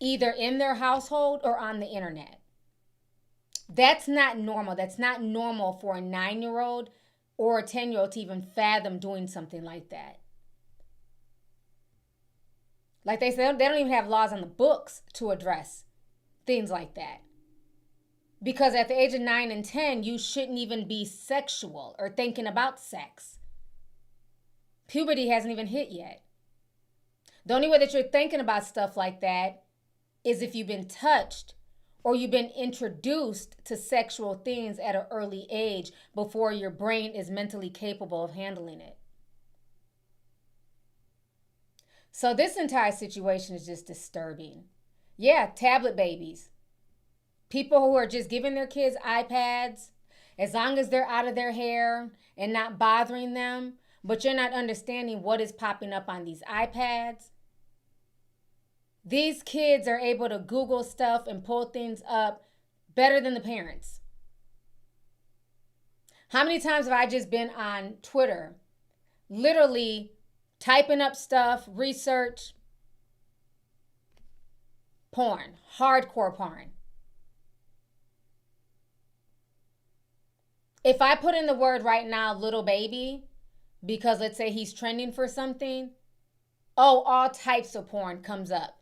either in their household or on the internet. That's not normal. That's not normal for a 9-year-old or a 10-year-old to even fathom doing something like that. Like they said, they don't even have laws on the books to address things like that. Because at the age of 9 and 10, you shouldn't even be sexual or thinking about sex. Puberty hasn't even hit yet. The only way that you're thinking about stuff like that is if you've been touched or you've been introduced to sexual things at an early age before your brain is mentally capable of handling it. So this entire situation is just disturbing. Yeah, tablet babies. People who are just giving their kids iPads as long as they're out of their hair and not bothering them, but you're not understanding what is popping up on these iPads. These kids are able to Google stuff and pull things up better than the parents. How many times have I just been on Twitter, literally typing up stuff, research, porn, hardcore porn. If I put in the word right now, little baby, because let's say he's trending for something, all types of porn comes up.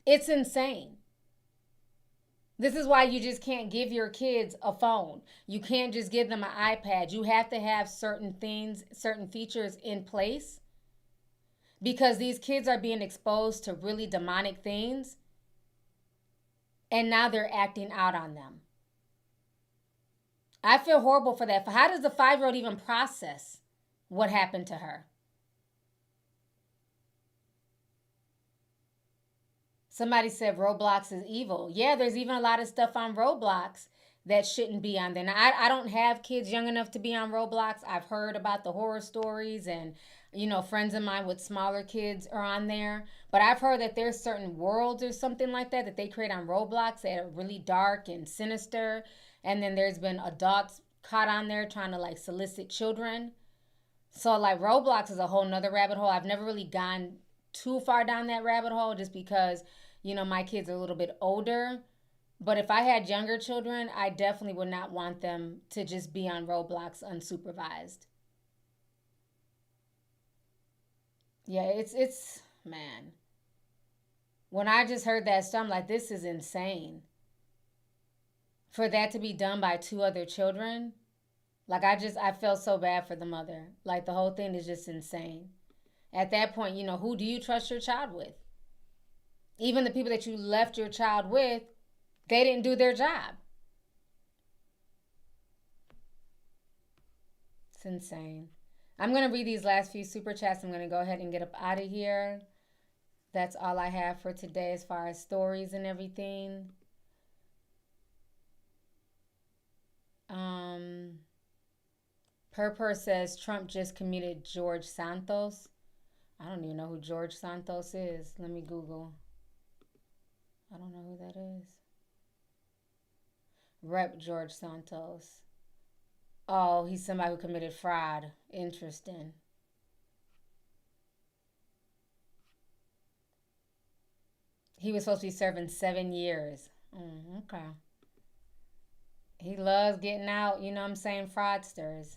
It's insane. This is why you just can't give your kids a phone. You can't just give them an iPad. You have to have certain things, certain features in place because these kids are being exposed to really demonic things and now they're acting out on them. I feel horrible for that. How does the 5-year-old even process what happened to her? Somebody said Roblox is evil. Yeah, there's even a lot of stuff on Roblox that shouldn't be on there. Now, I don't have kids young enough to be on Roblox. I've heard about the horror stories and, friends of mine with smaller kids are on there. But I've heard that there's certain worlds or something like that they create on Roblox that are really dark and sinister. And then there's been adults caught on there trying to solicit children. So Roblox is a whole nother rabbit hole. I've never really gone too far down that rabbit hole just because my kids are a little bit older. But if I had younger children, I definitely would not want them to just be on Roblox unsupervised. Yeah, it's man. When I just heard that stuff, I'm like, this is insane. For that to be done by 2 other children, I felt so bad for the mother. The whole thing is just insane. At that point, who do you trust your child with? Even the people that you left your child with, they didn't do their job. It's insane. I'm going to read these last few super chats. I'm going to go ahead and get up out of here. That's all I have for today as far as stories and everything. Purpur says Trump just commuted George Santos. I don't even know who George Santos is. Let me Google. I don't know who that is. Rep George Santos. Oh, he's somebody who committed fraud. Interesting. He was supposed to be serving 7 years. Okay. He loves getting out, fraudsters.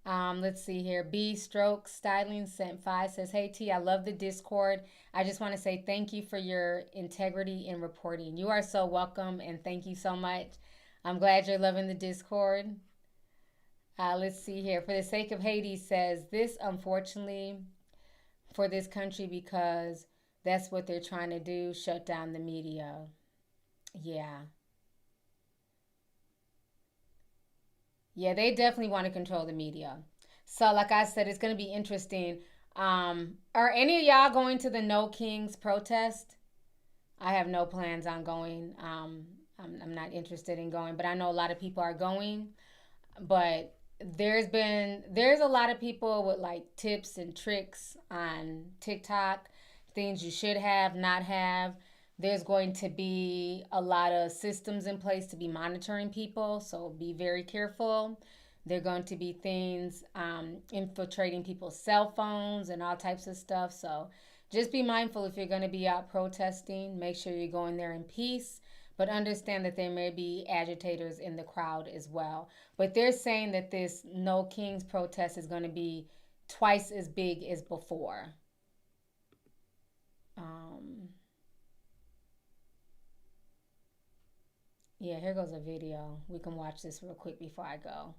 Let's see here. B Stroke Styling sent 5 says, "Hey T, I love the Discord. I just want to say thank you for your integrity in reporting. You are so welcome and thank you so much. I'm glad you're loving the Discord." Let's see here. For the sake of Haiti says, "This unfortunately for this country because that's what they're trying to do, shut down the media." Yeah. Yeah, they definitely want to control the media. So like I said, it's going to be interesting. Are any of y'all going to the No Kings protest? I have no plans on going. I'm not interested in going, but I know a lot of people are going. But there's a lot of people with like tips and tricks on TikTok, things you should have, not have. There's going to be a lot of systems in place to be monitoring people, so be very careful. There are going to be things infiltrating people's cell phones and all types of stuff. So just be mindful if you're going to be out protesting. Make sure you're going there in peace, but understand that there may be agitators in the crowd as well. But they're saying that this No Kings protest is going to be twice as big as before. Yeah, here goes a video. We can watch this real quick before I go.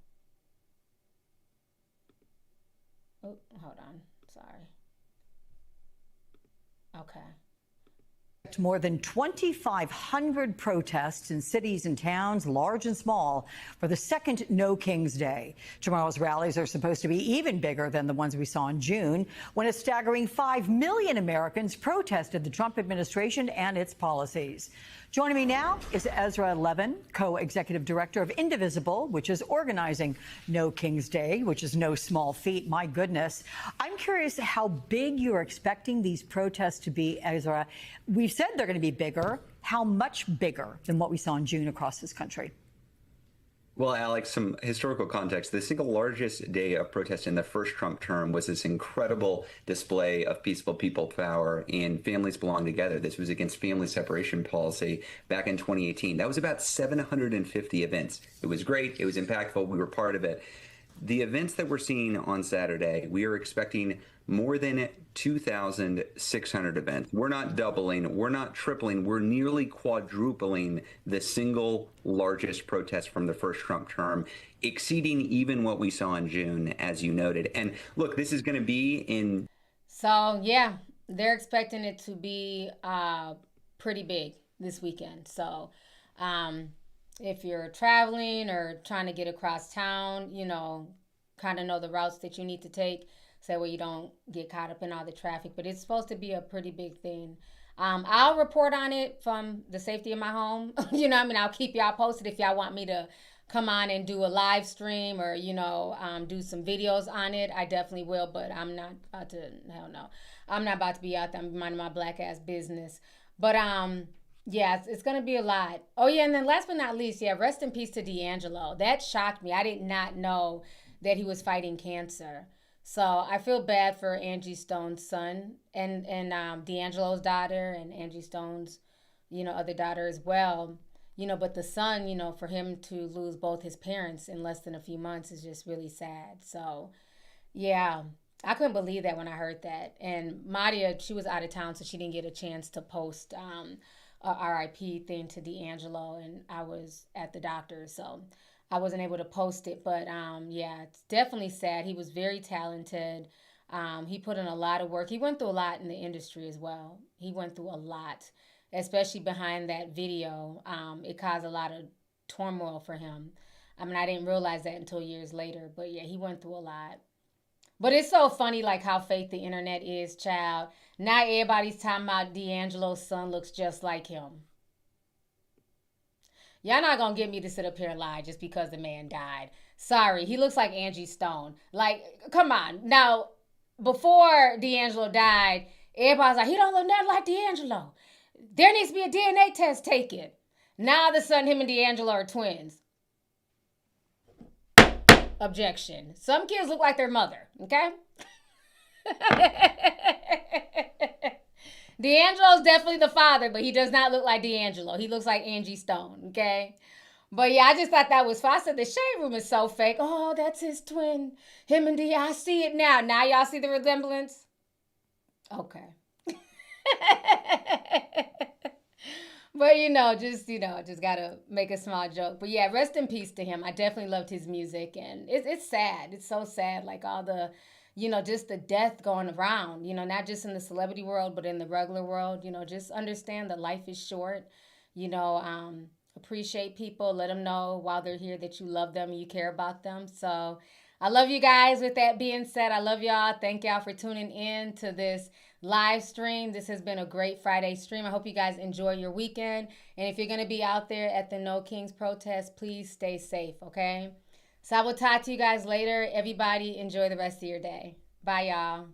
Oh, hold on. Sorry. Okay. More than 2,500 protests in cities and towns, large and small, for the second No Kings Day. Tomorrow's rallies are supposed to be even bigger than the ones we saw in June, when a staggering 5 million Americans protested the Trump administration and its policies. Joining me now is Ezra Levin, co-executive director of Indivisible, which is organizing No Kings Day, which is no small feat. My goodness. I'm curious how big you're expecting these protests to be, Ezra. We've said they're going to be bigger. How much bigger than what we saw in June across this country? Well, Alex, some historical context. The single largest day of protest in the first Trump term was this incredible display of peaceful people power and families belong together. This was against family separation policy back in 2018. That was about 750 events. It was great. It was impactful. We were part of it. The events that we're seeing on Saturday, we are expecting more than 2,600 events. We're not doubling, we're not tripling, we're nearly quadrupling the single largest protest from the first Trump term, exceeding even what we saw in June, as you noted. And look, this is going to be in... So, yeah, they're expecting it to be pretty big this weekend. So, if you're traveling or trying to get across town, you know, kind of know the routes that you need to take so that way you don't get caught up in all the traffic. But it's supposed to be a pretty big thing. I'll report on it from the safety of my home. You know what I mean? I'll keep y'all posted if y'all want me to come on and do a live stream or, you know, do some videos on it. I definitely will, but I'm not about to, hell no. I'm not about to be out there. I'm minding my black ass business. But, yeah, it's going to be a lot. Oh, yeah, and then last but not least, yeah, rest in peace to D'Angelo. That shocked me. I did not know that he was fighting cancer. So I feel bad for Angie Stone's son and D'Angelo's daughter and Angie Stone's, you know, other daughter as well. You know, but the son, you know, for him to lose both his parents in less than a few months is just really sad. So, yeah, I couldn't believe that when I heard that. And Madia, she was out of town, so she didn't get a chance to post a RIP thing to D'Angelo, and I was at the doctor, so I wasn't able to post it. But yeah, it's definitely sad. He was very talented. He put in a lot of work. He went through a lot in the industry as well. He went through a lot, especially behind that video. It caused a lot of turmoil for him. I mean, I didn't realize that until years later, but yeah, he went through a lot. But it's so funny, like, how fake the internet is, child. Now everybody's talking about D'Angelo's son looks just like him. Y'all not going to get me to sit up here and lie just because the man died. Sorry, he looks like Angie Stone. Like, come on. Now, before D'Angelo died, everybody's like, he don't look nothing like D'Angelo. There needs to be a DNA test taken. Now, all of a sudden, him and D'Angelo are twins. Objection. Some kids look like their mother, okay? D'Angelo's definitely the father, but he does not look like D'Angelo. He looks like Angie Stone, okay? But yeah, I just thought that was fun. I said, the shade room is so fake. Oh, that's his twin. Him and D, I see it now. Now y'all see the resemblance? Okay. But, just got to make a small joke. But, yeah, rest in peace to him. I definitely loved his music. And it's sad. It's so sad, like all the, just the death going around, not just in the celebrity world, but in the regular world. Just understand that life is short. Appreciate people. Let them know while they're here that you love them and you care about them. So, I love you guys. With that being said, I love y'all. Thank y'all for tuning in to this live stream. This has been a great Friday stream. I hope you guys enjoy your weekend. And if you're going to be out there at the No Kings protest, please stay safe, okay? So I will talk to you guys later. Everybody enjoy the rest of your day. Bye, y'all.